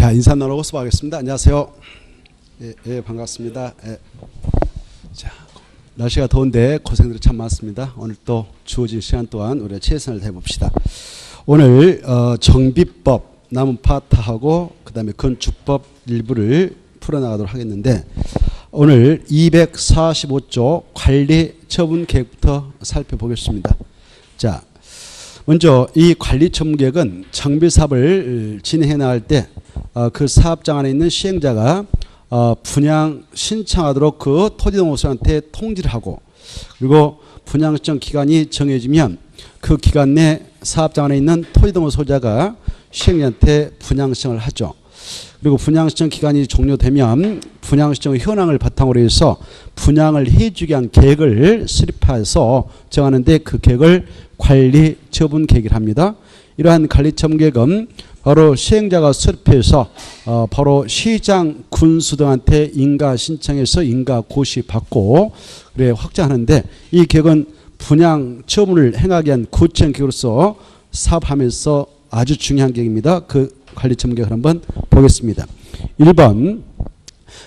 자, 인사 나누고 수고하겠습니다. 안녕하세요. 예, 반갑습니다. 예. 자, 날씨가 더운데 고생들이 참 많습니다. 오늘 또 주어진 시간 동안 우리가 최선을 다해봅시다. 오늘 정비법 남은 파트하고 그 다음에 건축법 일부를 풀어나가도록 하겠는데, 오늘 245조 관리 처분 계획부터 살펴보겠습니다. 자, 먼저 이 관리 처분 계획은 정비 사업을 진행해 나갈 때 그 사업장 안에 있는 시행자가 분양 신청하도록 그 토지동호수한테 통지를 하고, 그리고 분양 신청 기간이 정해지면 그 기간 내 사업장 안에 있는 토지동호소자가 시행자한테 분양 신청을 하죠. 그리고 분양 신청 기간이 종료되면 분양 신청 현황을 바탕으로 해서 분양을 해주기 위한 계획을 수립해서 정하는데, 그 계획을 관리 처분 계획이라 합니다. 이러한 관리 처분 계획은 바로 시행자가 수립해서 바로 시장, 군수 등한테 인가 신청해서 인가 고시 받고 그래 확정하는데, 이 계획은 분양 처분을 행하기 위한 구체적 계획으로서 사업하면서 아주 중요한 계획입니다. 그 관리 처분 계획을 한번 보겠습니다. 1번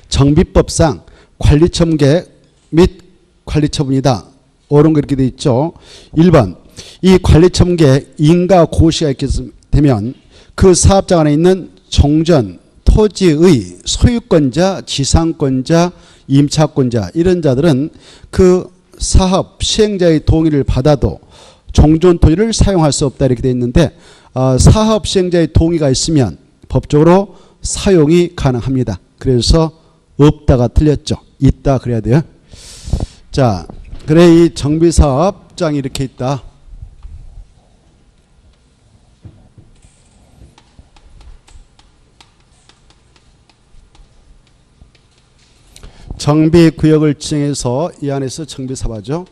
정비법상 관리 처분 계획 및 관리 처분이다. 옳은 거 이렇게 되어 있죠. 1번 이 관리 처분 계획 인가 고시가 있게 되면 그 사업장 안에 있는 종전 토지의 소유권자, 지상권자, 임차권자 이런 자들은 그 사업 시행자의 동의를 받아도 종전 토지를 사용할 수 없다 이렇게 되어 있는데, 사업 시행자의 동의가 있으면 법적으로 사용이 가능합니다. 그래서 없다가 틀렸죠. 있다 그래야 돼요. 자, 그래 이 정비사업장이 이렇게 있다. 정비구역을 지정해서 이 안에서 정비사업하죠.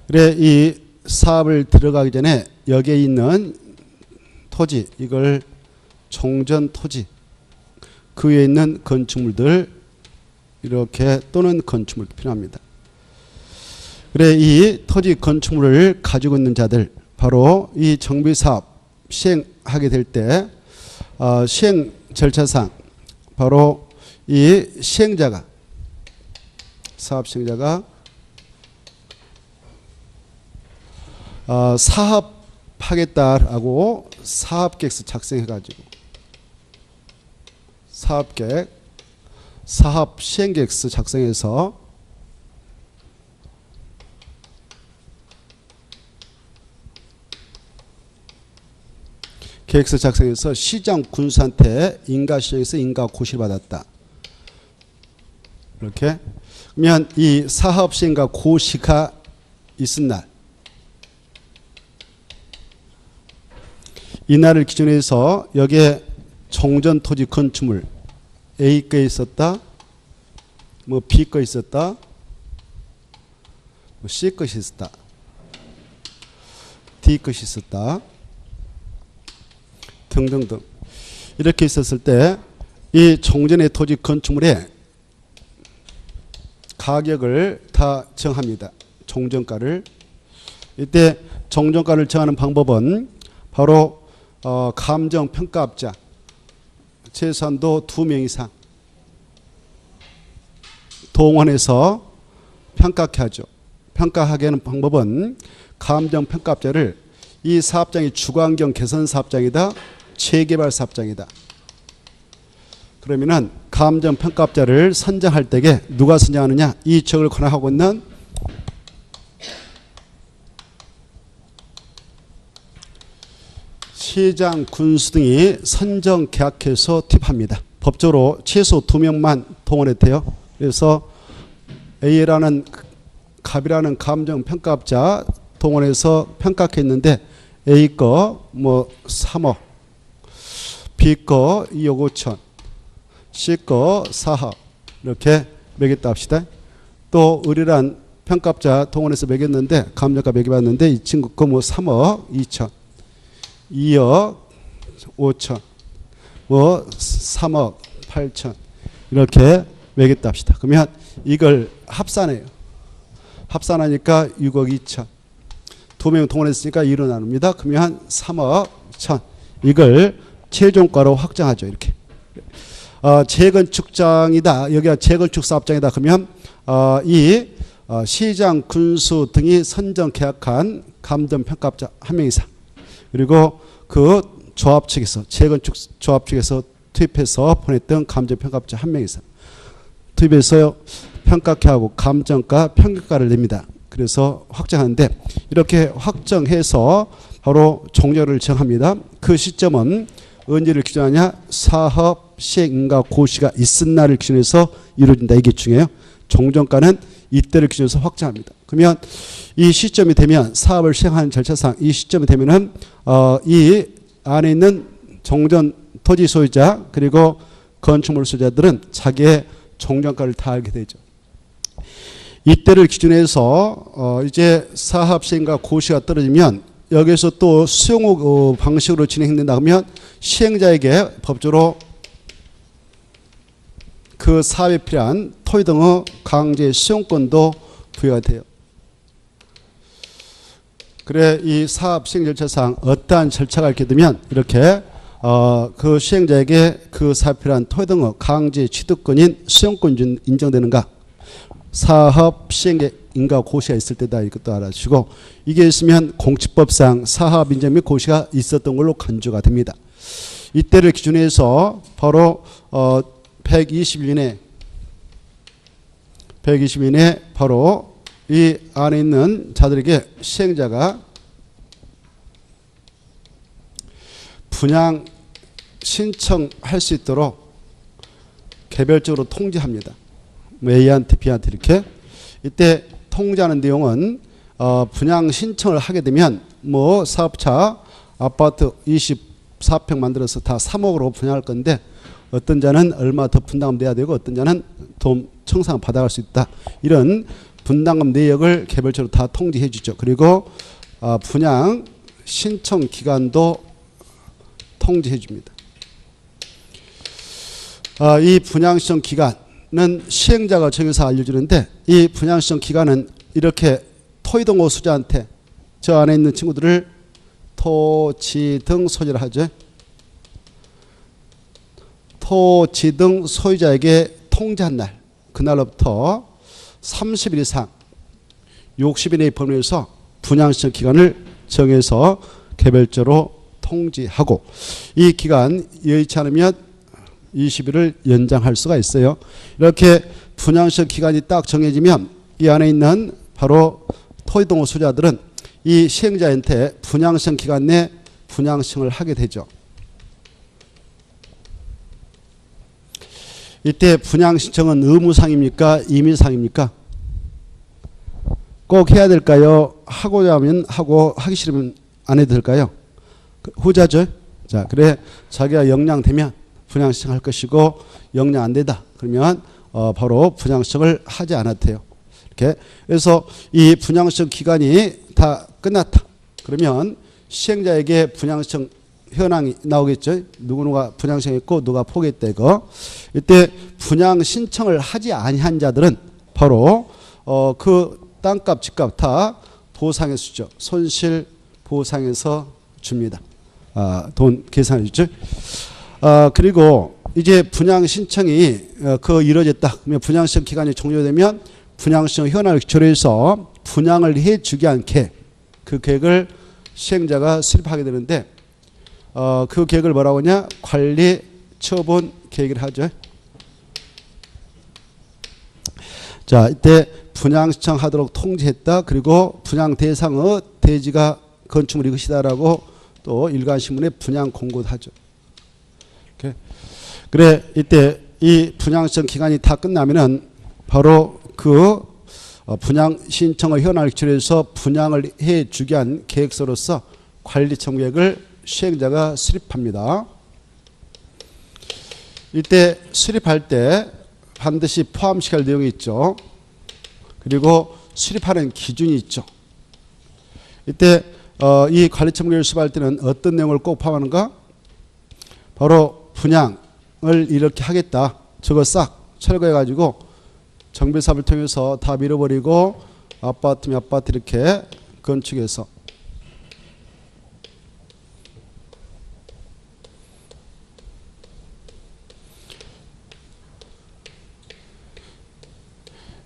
그래 이 사업을 들어가기 전에 여기에 있는 토지, 이걸 종전 토지, 그 위에 있는 건축물들 이렇게 또는 건축물 필요합니다. 그래 이 토지 건축물을 가지고 있는 자들, 바로 이 정비사업 시행하게 될 때 시행 절차상 바로 이 시행자가, 사업 시행자가 사업하겠다라고 사업계획서 작성해가지고 사업 시행계획서 작성해서 계획서 작성해서 시장 군수한테 인가 시행해서 인가 고시를 받았다. 이렇게 그러면 이 사업 시행과 고시가 있은 날, 이날을 기준으로 해서 여기에 종전 토지 건축물 A 거 있었다, 뭐 B 거 있었다, 뭐 C 것이 있었다, D 것이 있었다 등등등 이렇게 있었을 때 이 종전의 토지 건축물의 가격을 다 정합니다. 종전가를. 이때 종전가를 정하는 방법은 바로 감정평가업자 최소한도 2명 이상 동원해서 평가하게 하죠. 평가하게 하는 방법은 감정평가업자를 이 사업장이 주거환경 개선 사업장이다, 재개발 사업장이다. 그러면은 감정평가업자를 선정할 때에 누가 선정하느냐? 이 지역을 관할하고 있는 시장, 군수 등이 선정 계약해서 투입합니다. 법적으로 최소 2명만 동원해도 돼요. 그래서 A라는 갑이라는 감정평가업자 동원해서 평가했는데, A 거 뭐 3억, B 거 2억 5천, C 거 4억 이렇게 매겼다 합시다. 또 의뢰란 평가업자 동원해서 매겼는데, 감정가 매겨봤는데 이 친구 거 뭐 3억 2천, 2억 5천, 뭐 3억 8천 이렇게 매겼다 합시다. 그러면 이걸 합산해요. 합산하니까 6억 2천. 2명 동원했으니까 2로 나눕니다. 그러면 한 3억 1천. 이걸 최종가로 확정하죠. 이렇게. 재건축장이다. 여기가 재건축 사업장이다. 그러면 이 시장, 군수 등이 선정 계약한 감정평가업자 한 명 이상. 그리고 그 조합 측에서 재건축 조합 측에서 투입해서 보냈던 감정평가업자 한 명 이상. 투입해서 평가하고 감정가, 평균가를 냅니다. 그래서 확정하는데 이렇게 확정해서 바로 종료를 정합니다. 그 시점은 언제를 기준하냐? 사업 시행 인가 고시가 있은 날을 기준해서 이루어진다. 이게 중요해요. 종전가는 이때를 기준해서 확정합니다. 그러면 이 시점이 되면 사업을 시행하는 절차상 이 시점이 되면은 이 안에 있는 종전 토지 소유자 그리고 건축물 소유자들은 자기의 종전가를 다 알게 되죠. 이때를 기준해서 이제 사업 시행과 고시가 떨어지면 여기서 또 수용 방식으로 진행된다 하면 시행자에게 법적으로 그 사업에 필요한 토지 등의 강제 수용권도 부여가 돼요. 그래 이 사업 시행 절차상 어떠한 절차가 있게 되면 이렇게 그 시행자에게 그 사업에 필요한 토지 등의 강제 취득권인 수용권이 인정되는가? 사업 시행 인가 고시가 있을 때다. 이것도 알아주시고 이게 있으면 공직법상 사업 인정 및 고시가 있었던 걸로 간주가 됩니다. 이때를 기준해서 바로 120일 이내 바로 이 안에 있는 자들에게 시행자가 분양 신청할 수 있도록 개별적으로 통지합니다. A한테 B한테 이렇게. 이때 통지하는 내용은 분양 신청을 하게 되면 뭐 사업차 아파트 24평 만들어서 다 3억으로 분양할 건데 어떤 자는 얼마 더 분담금 내야 되고 어떤 자는 돈 청산 받아갈 수 있다. 이런 분담금 내역을 개별적으로 다 통지해 주죠. 그리고 분양 신청 기간도 통지해 줍니다. 이 분양 신청 기간은 시행자가 정해서 알려주는데 이 분양 신청 기간은 이렇게 토지등호 소유자한테 저 안에 있는 친구들을 토지 등 소유를 하죠. 토지 등 소유자에게 통지한 날 그날로부터 30일 이상 60일의 범위에서 분양신청 기간을 정해서 개별적으로 통지하고 이 기간 여의치 않으면 20일을 연장할 수가 있어요. 이렇게 분양신청 기간이 딱 정해지면 이 안에 있는 바로 토지등호 소유자들은 이 시행자한테 분양신청 기간 내 분양신청을 하게 되죠. 이때 분양신청은 의무상입니까? 임의상입니까? 꼭 해야 될까요? 하고자 하면 하고 하기 싫으면 안 해도 될까요? 후자죠. 자, 그래 자기가 역량되면 분양신청할 것이고 역량 안 되다 그러면 바로 분양신청을 하지 않아도 돼요. 이렇게 그래서 이 분양신청 기간이 다 끝났다. 그러면 시행자에게 분양신청 현황이 나오겠죠. 누구누가 분양신청했고 누가 포기했다 이거. 이때 분양신청을 하지 아니한 자들은 바로 그 땅값 집값 다 보상해 주죠. 손실 보상해서 줍니다. 돈 계산해 주죠. 그리고 이제 분양신청이 이루어졌다. 그러면 분양신청 기간이 종료되면 분양신청 현황을 기초로 해서 분양을 해주기 위한 계획, 그 계획을 시행자가 수립하게 되는데 그 계획을 뭐라고 하냐? 관리 처분 계획을 하죠. 자, 이때 분양 신청하도록 통지했다. 그리고 분양 대상의 대지가 건축물 이것이다라고 또 일간신문에 분양 공고도 하죠. 이렇게. 그래 이때 이 분양 신청 기간이 다 끝나면은 바로 그 분양 신청의 현황을 기초로 해서 분양을 해주기 위한 계획서로서 관리 청구계획을 시행자가 수립합니다. 이때 수립할 때 반드시 포함시켜야 할 내용이 있죠. 그리고 수립하는 기준이 있죠. 이때 이 관리 청구계획을 수립할 때는 어떤 내용을 꼭 포함하는가? 바로 분양을 이렇게 하겠다. 저거 싹 철거해가지고 정비사업을 통해서 다 밀어버리고 아파트면 아파트 이렇게 건축해서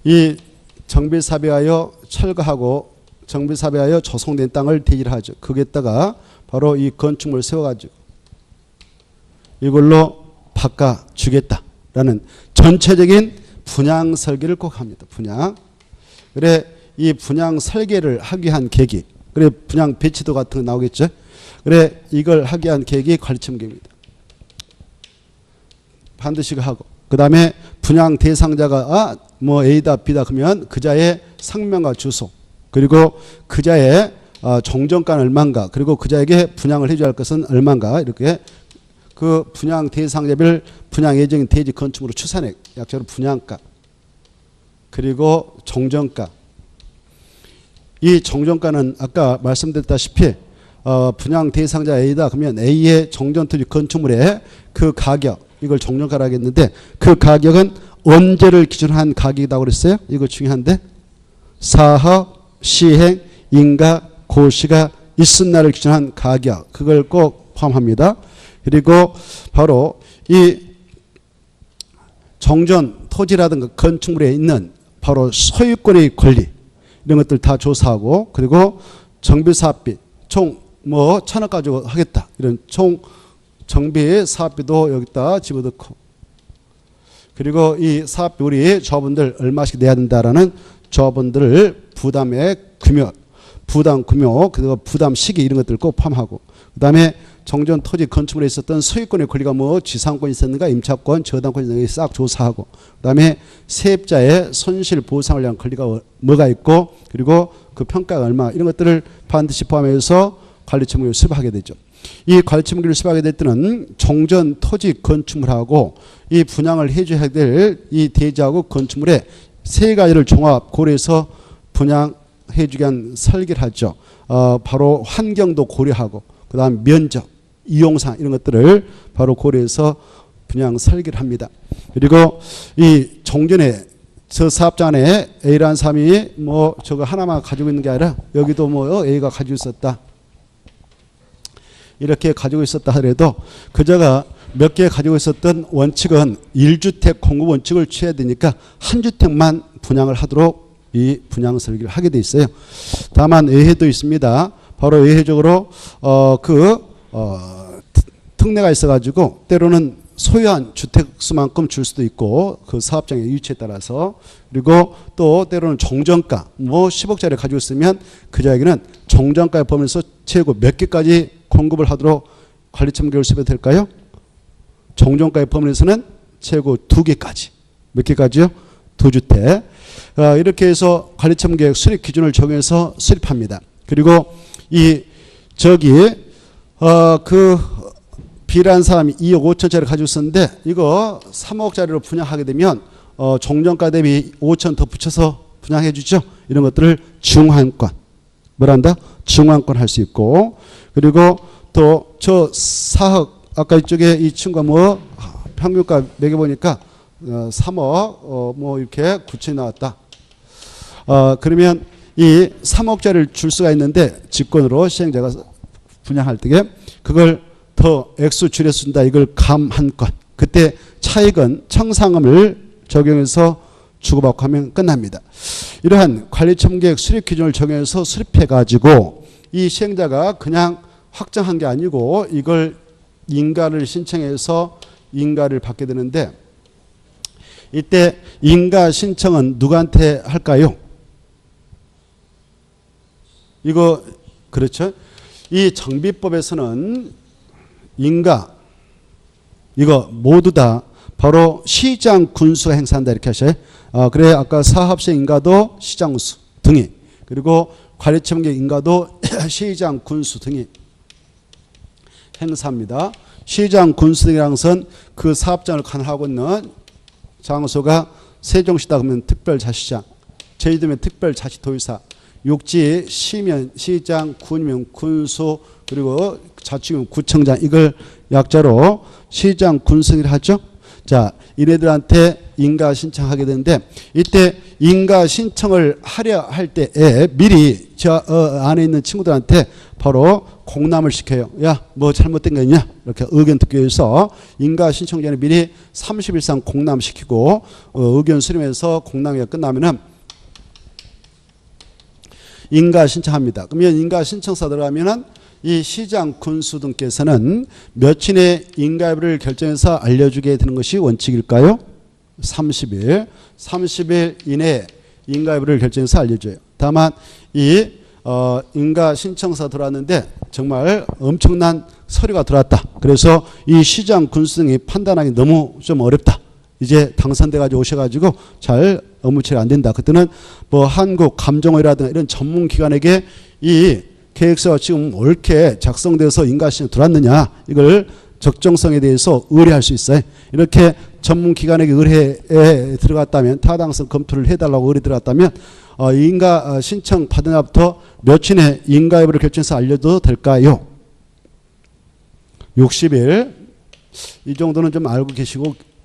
이 정비사비하여 철거하고 정비사비하여 조성된 땅을 대지를 하죠. 거기에다가 바로 이 건축물을 세워가지고 이걸로 바꿔주겠다라는 전체적인 분양 설계를 꼭 합니다. 분양. 그래 이 분양 설계를 하기 위한 계기. 그래 분양 배치도 같은 거 나오겠죠. 그래 이걸 하기 위한 계획이 관리청계입니다. 반드시 하고 그 다음에 분양 대상자가 뭐 A다 B다 그러면 그자의 상명과 주소 그리고 그자의 정정가는 얼마인가 그리고 그자에게 분양을 해줘야 할 것은 얼마인가 이렇게 그 분양 대상자별 분양 예정인 대지 건축물로 추산액 약자로 분양가 그리고 정정가 이 정정가는 아까 말씀드렸다시피 분양 대상자 A다 그러면 A의 정전토지 건축물의 그 가격 이걸 정정가라 하겠는데 그 가격은 언제를 기준으로 한 가격이라고 그랬어요? 이거 중요한데 사업, 시행, 인가, 고시가 있은 날을 기준으로 한 가격 그걸 꼭 포함합니다. 그리고 바로 이 정전 토지라든가 건축물에 있는 바로 소유권의 권리 이런 것들 다 조사하고 그리고 정비사업비 총 뭐 1,000억 가지고 하겠다 이런 총 정비 사업비도 여기다 집어넣고 그리고 이 사업비 우리 조합원들 얼마씩 내야 된다라는 조합원들 부담의 규모 부담 규모 그리고 부담 시기 이런 것들 꼭 포함하고 그 다음에 정전 토지 건축물에 있었던 소유권의 권리가 뭐 지상권이 있었는가 임차권 저당권이 있는가 싹 조사하고 그 다음에 세입자의 손실 보상을 위한 권리가 뭐가 있고 그리고 그 평가가 얼마 이런 것들을 반드시 포함해서 관리청구를 수립하게 되죠. 이 관리청구를 수립하게 될 때는 정전 토지 건축물하고 이 분양을 해줘야 될 이 대지하고 건축물의 세 가지를 종합 고려해서 분양해주기 위한 설계를 하죠. 바로 환경도 고려하고 그 다음 면적, 이용상 이런 것들을 바로 고려해서 분양 설계를 합니다. 그리고 이 정전에 저 사업자 안에 A라는 사람이 뭐 저거 하나만 가지고 있는 게 아니라 여기도 뭐 A가 가지고 있었다. 이렇게 가지고 있었다 하더라도 그자가 몇 개 가지고 있었던 원칙은 1주택 공급 원칙을 취해야 되니까 한 주택만 분양을 하도록 이 분양 설계를 하게 돼 있어요. 다만 예외도 있습니다. 바로 예외적으로 특례가 있어가지고 때로는 소유한 주택수만큼 줄 수도 있고 그 사업장의 위치에 따라서 그리고 또 때로는 정정가 뭐 10억짜리 가지고 있으면 그자에게는 정정가에 포함해서 최고 몇 개까지 공급을 하도록 관리청구를 수립해도 될까요? 정정가에 포함해서는 최고 2개까지 몇 개까지요? 2주택 이렇게 해서 관리청구계획 수립 기준을 정해서 수립합니다. 그리고 그 B라는 사람이 2억 5천짜리 가지고 있었는데 이거 3억짜리로 분양하게 되면 정정가 대비 5천 더 붙여서 분양해 주죠. 이런 것들을 중환권 뭐란다? 중환권 할 수 있고 그리고 또 저 4억 아까 이쪽에 이 친구가 뭐 평균가 매겨보니까 3억 뭐 이렇게 9천이 나왔다. 그러면 이 3억짜리를 줄 수가 있는데 직권으로 시행자가 분양할 때 그걸 더 액수 줄여준다. 이걸 감한권. 그때 차익은 청산금을 적용해서 주고받고 하면 끝납니다. 이러한 관리청구계획 수립 기준을 정해서 수립해가지고 이 시행자가 그냥 확정한 게 아니고 이걸 인가를 신청해서 인가를 받게 되는데 이때 인가 신청은 누구한테 할까요? 이거 그렇죠? 이 정비법에서는 인가 이거 모두 다 바로 시장 군수가 행사한다 이렇게 하셔요. 그래 아까 사업시행 인가도 시장 군수 등이 그리고 관리청구계획 인가도 시장 군수 등이 행사합니다. 시장 군수 등이라는 것은 그 사업장을 관할하고 있는 장소가 세종시다 그러면 특별자치시장, 제주도면 특별자치도의사, 육지 시면 시장, 군이면 군수 그리고 자치구면 구청장 이걸 약자로 시장 군수를 하죠. 자, 이네들한테 인가 신청하게 되는데 이때 인가 신청을 하려 할 때에 미리 저 안에 있는 친구들한테 바로 공람을 시켜요. 야, 뭐 잘못된 거 있냐? 이렇게 의견 듣기 위해서 인가 신청 전에 미리 30일 이상 공람시키고 의견 수렴해서 공람이 끝나면은 인가 신청합니다. 그러면 인가 신청서 들어가면은 이 시장 군수 등께서는 며칠에 인가비를 결정해서 알려주게 되는 것이 원칙일까요? 30일. 30일 이내에 인가비를 결정해서 알려줘요. 다만 이 인가 신청서 들어왔는데 정말 엄청난 서류가 들어왔다. 그래서 이 시장 군수 등이 판단하기 너무 좀 어렵다. 이제 당선돼가지고 오셔가지고 잘 업무 처리 안 된다. 그때는 뭐 한국감정원이라든가 이런 전문기관에게 이 계획서가 지금 옳게 작성돼서 인가신청 들어왔느냐 이걸 적정성에 대해서 의뢰할 수 있어요. 이렇게 전문기관에게 의뢰에 들어갔다면 타당성 검토를 해달라고 의뢰 들어갔다면 인가 신청 받은 날부터 며칠 내 인가 여부를 결정해서 알려도 될까요? 60일. 이 정도는 좀 알고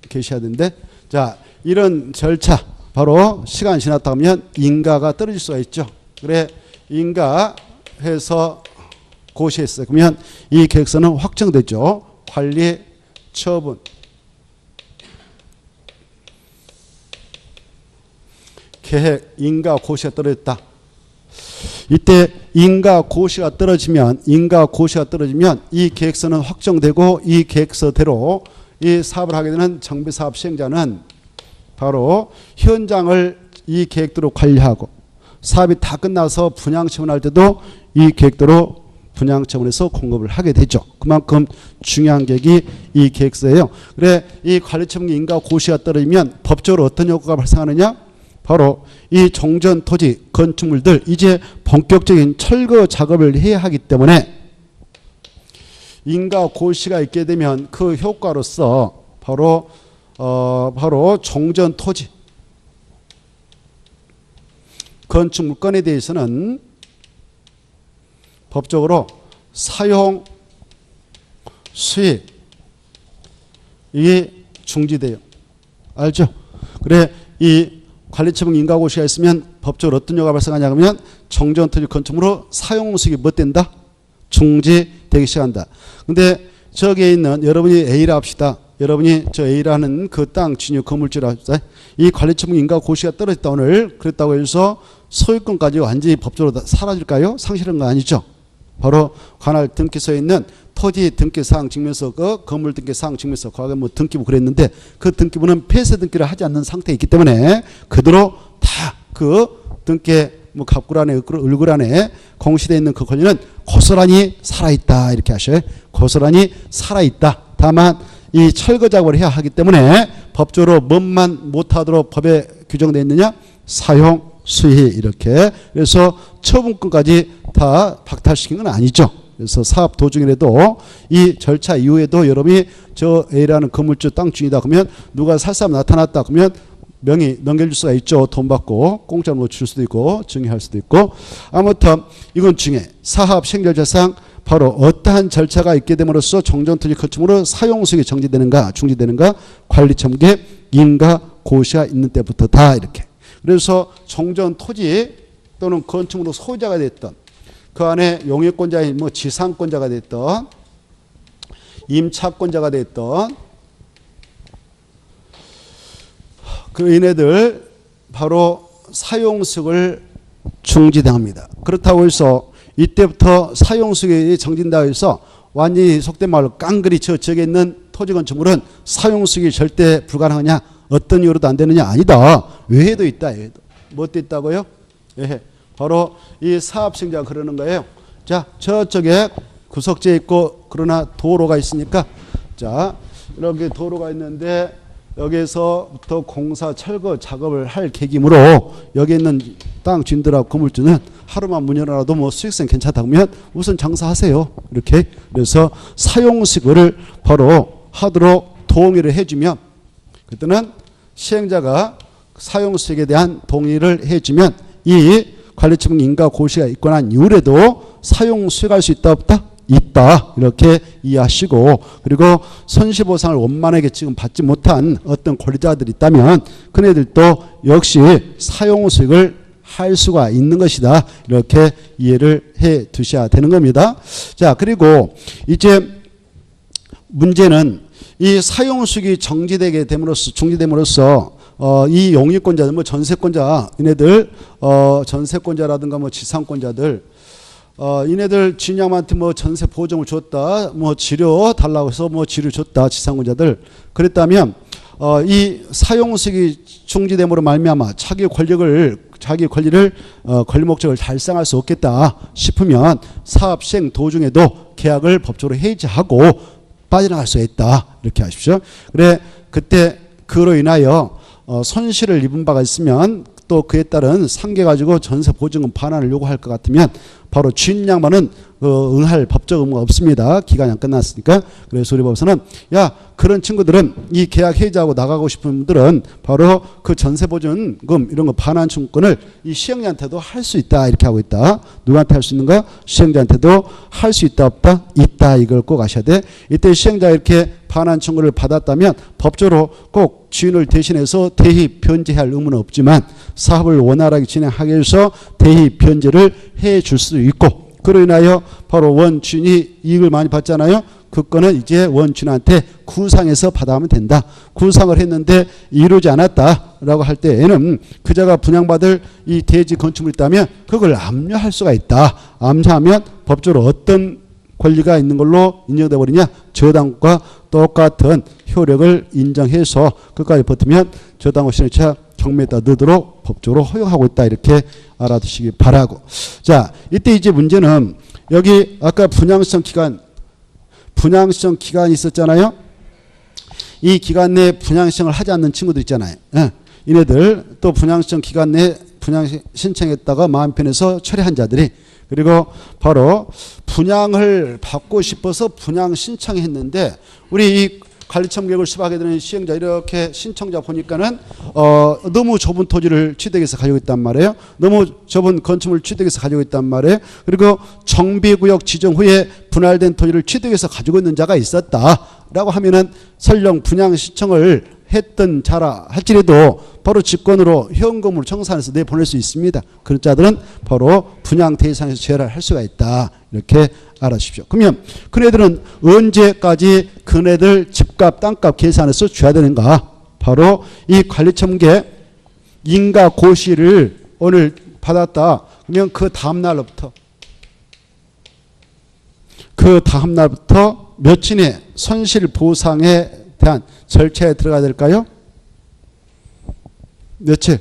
계셔야 되는데, 자, 이런 절차 바로 시간이 지났다 하면 인가가 떨어질 수가 있죠. 그래 인가해서 고시했어요. 그러면 이 계획서는 확정되죠. 관리 처분. 계획 인가 고시가 떨어졌다. 이때 인가 고시가 떨어지면 이 계획서는 확정되고 이 계획서대로 이 사업을 하게 되는 정비사업 시행자는 바로 현장을 이 계획대로 관리하고 사업이 다 끝나서 분양처분할 때도 이 계획대로 분양처분해서 공급을 하게 되죠. 그만큼 중요한 계획이 이 계획서예요. 그래 이 관리처분 인가 고시가 떨어지면 법적으로 어떤 효과가 발생하느냐? 바로 이 종전 토지 건축물들 이제 본격적인 철거 작업을 해야 하기 때문에 인가 고시가 있게 되면 그 효과로서 바로 종전 토지 건축 물건에 대해서는 법적으로 사용 수익이 중지돼요. 알죠? 그래 이 관리처분 인가고시가 있으면 법적으로 어떤 효과가 발생하냐 하면 정전토지 건축물로 사용수익이 뭐 된다? 중지되기 시작한다. 근데 저기에 있는 여러분이 A라 합시다. 여러분이 저 A라는 그 땅 진유 건물주라 합시다. 이 관리처분 인가고시가 떨어졌다 오늘. 그랬다고 해서 소유권까지 완전히 법적으로 사라질까요? 상실한 거 아니죠. 바로 관할 등기소에 있는 토지 등기사항 증명서, 그 건물 등기사항 증명서, 과거에 뭐 등기부 그랬는데 그 등기부는 폐쇄 등기를 하지 않는 상태에 있기 때문에 그대로 다 그 등기 뭐 갑굴 안에 을굴 안에 공시되어 있는 그 권리는 고스란히 살아있다 이렇게 하셔요. 고스란히 살아있다. 다만 이 철거 작업을 해야 하기 때문에 법적으로 뭐만 못하도록 법에 규정되어 있느냐? 사용 수익 이렇게. 그래서 처분권까지 다 박탈시킨 건 아니죠. 그래서 사업 도중이라도 이 절차 이후에도 여러분이 저 A라는 건물주 땅 주인이다 그러면 누가 살 사람 나타났다 그러면 명의 넘겨줄 수가 있죠. 돈 받고 공짜로 뭐 줄 수도 있고 증여할 수도 있고. 아무튼 이건 중에 사업 시행절차상 바로 어떠한 절차가 있게 됨으로써 종전토지 건축물로 사용수익이 정지되는가 중지되는가 관리청계 인가 고시가 있는 때부터다 이렇게. 그래서 종전토지 또는 건축물로 소유자가 됐던 그 안에 용역권자인 뭐 지상권자가 됐던 임차권자가 됐던 그 얘네들 바로 사용수익을 중지당합니다. 그렇다고 해서 이때부터 사용수익이 정진다고 해서 완전히 속된 말로 깡그리 저쪽에 있는 토지 건축물은 사용수익이 절대 불가능하냐? 어떤 이유로도 안 되느냐? 아니다. 외에도 있다. 외에도. 뭐 또 있다고요? 예. 바로 이 사업시행자가 그러는 거예요. 자, 저쪽에 구석지에 있고 그러나 도로가 있으니까 자, 이렇게 도로가 있는데 여기에서부터 공사 철거 작업을 할 계기므로 여기 있는 땅 주인들하고 건물주는 하루만 문 열어놔도 뭐 수익성 괜찮다 그러면 우선 장사하세요. 이렇게. 그래서 사용수익을 바로 하도록 동의를 해주면 그때는 시행자가 사용수익에 대한 동의를 해주면 이 관리처분 인가 고시가 있고 난 이후에도 사용수익할 수 있다 없다? 있다. 이렇게 이해하시고 그리고 손실보상을 원만하게 지금 받지 못한 어떤 권리자들이 있다면 그네들도 역시 사용수익을 할 수가 있는 것이다. 이렇게 이해를 해 두셔야 되는 겁니다. 자, 그리고 이제 문제는 이 사용수익이 중지됨으로써 이 용익권자들, 뭐 전세권자, 이네들, 전세권자라든가 뭐 지상권자들, 이네들 주인장한테 뭐 전세 보증을 줬다, 뭐 치료 달라고 해서 뭐 치료 줬다, 지상권자들. 그랬다면, 이 사용수익이 중지됨으로 말미암아 자기 권리를 권리 목적을 달성할 수 없겠다 싶으면 사업 시행 도중에도 계약을 법적으로 해지하고 빠져나갈 수 있다. 이렇게 하십시오. 그래, 그때 그로 인하여 손실을 입은 바가 있으면 또 그에 따른 상계 가지고 전세 보증금 반환을 요구할 것 같으면 바로 주인 양반은 응할 법적 의무가 없습니다. 기간이 안 끝났으니까. 그래서 우리 법에서는 야, 그런 친구들은 이 계약 해지하고 나가고 싶은 분들은 바로 그 전세 보증금 이런 거 반환 청구권을 이 시행자한테도 할 수 있다. 이렇게 하고 있다. 누구한테 할 수 있는가? 시행자한테도 할 수 있다 없다? 있다. 이걸 꼭 아셔야 돼. 이때 시행자가 이렇게 반환 청구를 받았다면 법적으로 꼭 주인을 대신해서 대입 변제할 의무는 없지만 사업을 원활하게 진행하기 위해서 대입 변제를 해 줄 수도 있고, 그로 인하여 바로 원주인이 이익을 많이 받잖아요. 그 건은 이제 원주인한테 구상해서 받아가면 된다. 구상을 했는데 이루지 않았다라고 할 때에는 그자가 분양받을 이 대지 건축물이 있다면 그걸 압류할 수가 있다. 압류하면 법적으로 어떤 권리가 있는 걸로 인정돼 버리냐? 저당과 똑같은 효력을 인정해서 끝까지 버티면 저당과 신해차 경매에 따라 넣도록 법적으로 허용하고 있다. 이렇게 알아두시기 바라고. 자, 이때 이제 문제는 여기 아까 분양시청 기간이 있었잖아요. 이 기간 내에 분양시청을 하지 않는 친구들 있잖아요. 예. 이네들 또 분양시청 기간 내에 분양 신청했다가 마음 편해서 철회한 자들이, 그리고 바로 분양을 받고 싶어서 분양 신청했는데 우리 이 관리청 계획을 수박하게 되는 시행자 이렇게 신청자 보니까는 너무 좁은 토지를 취득해서 가지고 있단 말이에요. 너무 좁은 건축물을 취득해서 가지고 있단 말이에요. 그리고 정비구역 지정 후에 분할된 토지를 취득해서 가지고 있는 자가 있었다라고 하면은 설령 분양 신청을 했던 자라 할지라도 바로 직권으로 현금으로 청산해서 내보낼 수 있습니다. 그런 자들은 바로 분양 대상에서 제외를 할 수가 있다. 이렇게 알아주십시오. 그러면 그네들은 언제까지 그네들 집값 땅값 계산해서 줘야 되는가? 바로 이 관리청계 인가 고시를 오늘 받았다. 그러면 그 다음날부터 며칠에 손실보상에 대한 절차에 들어가야 될까요? 며칠?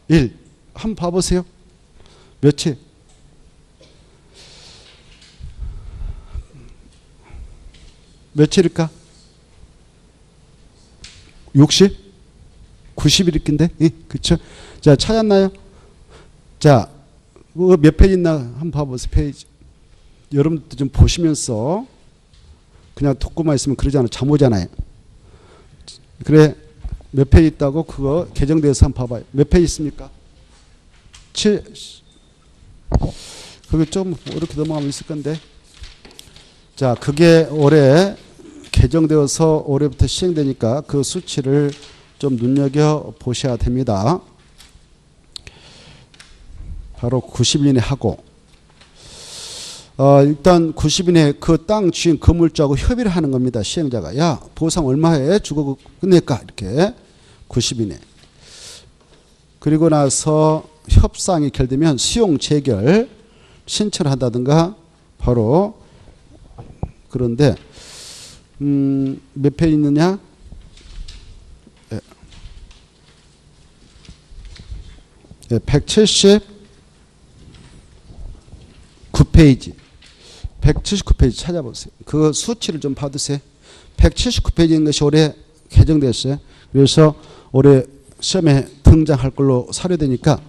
1. 한번 봐보세요. 며칠? 며칠일까? 60? 90일인데? 예, 그쵸? 자, 찾았나요? 자, 몇 페이지 있나 한번 봐보세요. 페이지. 여러분도 좀 보시면서 그냥 듣고만 있으면 그러잖아요. 잠 오잖아요. 그래, 몇 페이지 있다고 그거 개정돼서 한번 봐봐요. 몇 페이지 있습니까? 7. 그게 좀 이렇게 넘어가면 있을 건데. 자, 그게 올해 개정되어서 올해부터 시행되니까 그 수치를 좀 눈여겨 보셔야 됩니다. 바로 90일 이내 하고, 일단 90일 이내 그 땅 주인 건물주하고 협의를 하는 겁니다. 시행자가. 야, 보상 얼마에 주고 끝낼까? 이렇게 90일 이내. 그리고 나서 협상이 결되면 수용 재결 신청을 한다든가 바로 그런데 몇 페이지 있느냐? 179페이지. 179페이지 찾아보세요. 그 수치를 좀 받으세요. 179페이지인 것이 올해 개정됐어요. 그래서 올해 시험에 등장할 걸로 사료되니까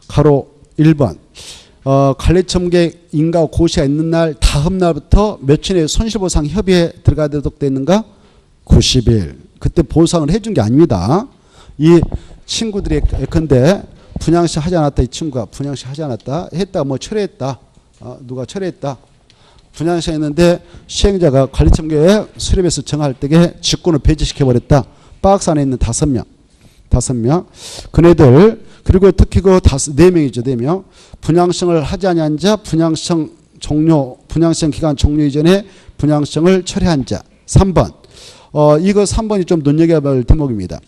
가로 1번. 관리청계 인가 고시가 있는 날 다음 날부터 며칠에 손실보상 협의에 들어가도록 됐는가? 90일. 그때 보상을 해준 게 아닙니다. 이 친구들이 예컨대 분양시 하지 않았다. 이 친구가 분양시 하지 않았다. 했다. 뭐 철회했다. 누가 철회했다. 분양시 했는데 시행자가 관리청계에 수립해서 정할 때에 직권을 배제시켜버렸다. 박스 안에 있는 5명. 5명. 그네들 그리고 특히 그 4명이죠. 4명. 분양시청을 하지 아니한 자, 분양시청 기간 종료 이전에 분양시청을 철회한 자. 3번. 이거 3번이 좀 눈여겨볼 대목입니다.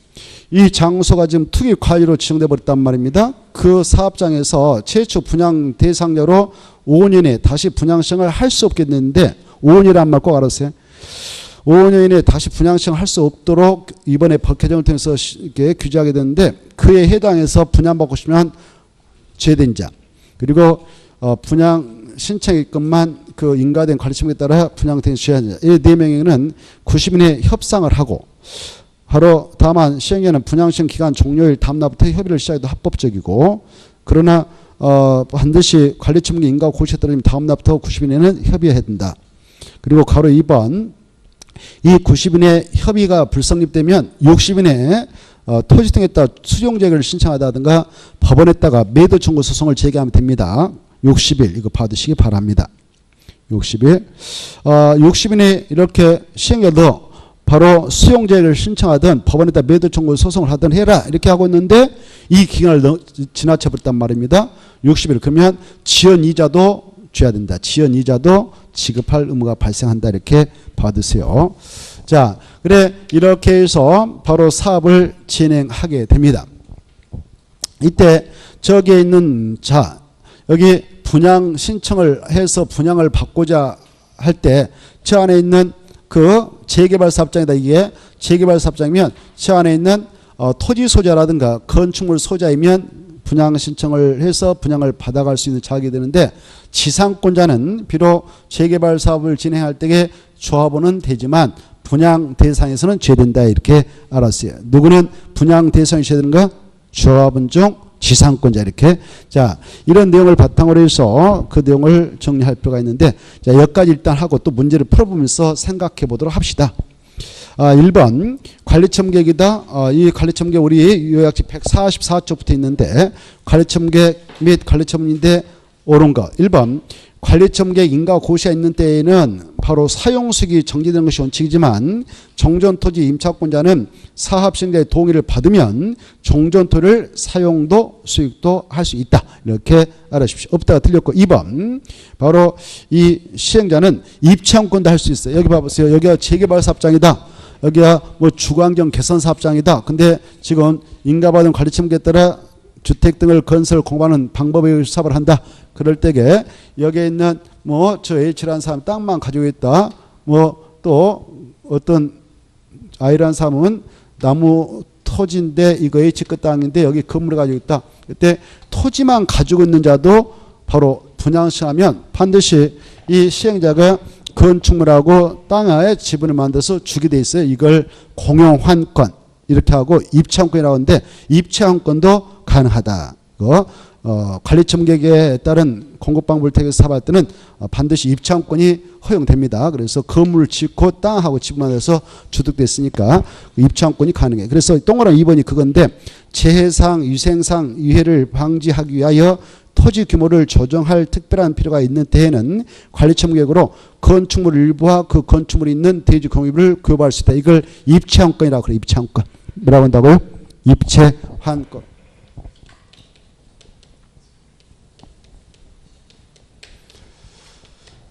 이 장소가 지금 투기 관리로 지정돼 버렸단 말입니다. 그 사업장에서 최초 분양 대상자로 5년에 다시 분양시청을 할 수 없겠는데 5년이란 말 꼭 알았어요. 5년 이내에 다시 분양시청 할 수 없도록 이번에 법 개정을 통해서 이렇게 규제하게 되는데 그에 해당해서 분양받고 싶으면 제된 자 그리고 분양 신청일건만 그 인가된 관리청에 따라 분양된 시행자 이 4명에는 90일에 협상을 하고 바로 다만 시행자는 분양시청 기간 종료일 다음날부터 협의를 시작해도 합법적이고 그러나 반드시 관리청의 인가 고시에 따르면 다음날부터 90일에는 협의해야 된다. 그리고 가로 2번 이 90일에 협의가 불성립되면 60일에 토지 등에 따라 수용제기를 신청하다든가 법원에다가 매도 청구 소송을 제기하면 됩니다. 60일 이거 받으시기 바랍니다. 60일 60일에 이렇게 시행자도 바로 수용제기를 신청하든 법원에다 매도 청구 소송을 하든 해라 이렇게 하고 있는데 이 기간을 지나쳐 버렸단 말입니다. 60일 그러면 지연이자도 줘야 된다. 지연이자도 지급할 의무가 발생한다. 이렇게 받으세요. 자, 그래 이렇게 해서 바로 사업을 진행하게 됩니다. 이때 저기에 있는 자 여기 분양 신청을 해서 분양을 받고자 할 때 저 안에 있는 그 재개발 사업장이다. 이게 재개발 사업장이면 저 안에 있는 토지 소자라든가 건축물 소자이면 분양 신청을 해서 분양을 받아갈 수 있는 자격이 되는데 지상권자는 비록 재개발 사업을 진행할 때에 조합원은 되지만 분양 대상에서는 제된다. 이렇게 알았어요. 누구는 분양 대상이 제되는가? 조합원 중 지상권자 이렇게. 자, 이런 내용을 바탕으로 해서 그 내용을 정리할 필요가 있는데 자, 여기까지 일단 하고 또 문제를 풀어보면서 생각해 보도록 합시다. 1번 관리청계획이다. 이 관리청계획 우리 요약지 144쪽부터 있는데 관리청계획 및 관리청인데 옳은 거 1번 관리청계획 인가 고시가 있는 때에는 바로 사용수익이 정지되는 것이 원칙이지만 종전토지 임차권자는 사업시행자의 동의를 받으면 종전토를 사용도 수익도 할 수 있다. 이렇게 알아주십시오. 없다가 틀렸고 2번 바로 이 시행자는 입찰권도 할 수 있어요. 여기 봐보세요. 여기가 재개발 사업장이다. 여기가 뭐 주거환경 개선 사업장이다. 근데 지금 인가받은 관리청계획에 따라 주택 등을 건설 공부하는 방법에 의해서 사업을 한다. 그럴 때에 여기에 있는 뭐 저 H라는 사람 땅만 가지고 있다. 뭐 또 어떤 I라는 사람은 나무 토지인데 이거 H급 땅인데 여기 건물을 가지고 있다. 그때 토지만 가지고 있는 자도 바로 분양시하면 반드시 이 시행자가 건축물하고 땅에 지분을 만들어서 주게 돼 있어요. 이걸 공용환권 이렇게 하고 입찰권이라고 하는데 입찰권도 가능하다. 관리청계획에 따른 공급방법을 택해서 사업할 때는 반드시 입찰권이 허용됩니다. 그래서 건물을 짓고 땅하고 지분만해서 주득됐으니까 입찰권이 가능해. 그래서 동그라미 2번이 그건데 재해상, 위생상 위해를 방지하기 위하여 토지 규모를 조정할 특별한 필요가 있는 때에는 관리청계획으로 건축물 일부와 그 건축물이 있는 대지 공유를 교부할 수 있다. 이걸 입체환권이라고 그래요. 입체환권. 뭐라고 한다고요? 입체환권.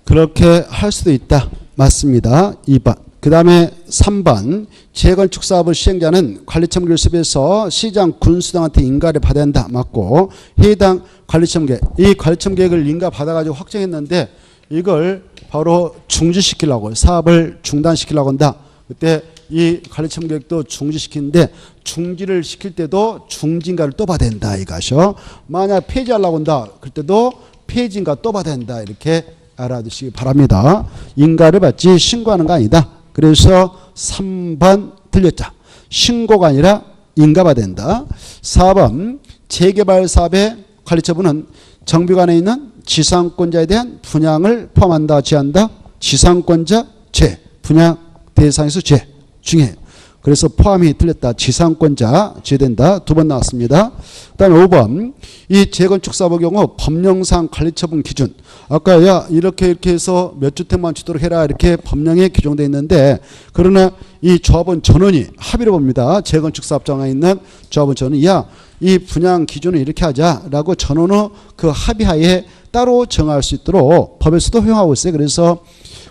그렇게 할 수도 있다. 맞습니다. 2번. 그 다음에 3번 재건축 사업의 시행자는 관리청계획을 수립해서 시장 군수당한테 인가를 받아야 한다. 맞고 해당 관리청계획 이 관리청계획을 인가 받아가지고 확정했는데 이걸 바로 중지시키려고 사업을 중단시키려고 한다. 그때 이 관리청계획도 중지시키는데 중지를 시킬 때도 중지인가를 또 받아야 된다. 이것이요. 만약 폐지하려고 한다. 그때도 폐지인가 또 받아야 된다. 이렇게 알아두시기 바랍니다. 인가를 받지 신고하는 거 아니다. 그래서 3번 틀렸죠. 신고가 아니라 인가가 된다. 4번 재개발 사업의 관리처분은 정비관에 있는 지상권자에 대한 분양을 포함한다. 제한다. 지상권자 죄. 분양 대상에서 죄 중에 그래서 포함이 틀렸다. 지상권자 제외된다. 두 번 나왔습니다. 그 다음에 5번 이 재건축사업의 경우 법령상 관리처분 기준 아까 야 이렇게 해서 몇 주택만 주도록 해라 이렇게 법령에 규정되어 있는데 그러나 이 조합원 전원이 합의를 봅니다. 재건축사업장에 있는 조합원 전원이 야 이 분양 기준을 이렇게 하자라고 전원의 그 합의하에 따로 정할 수 있도록 법에서도 허용하고 있어요. 그래서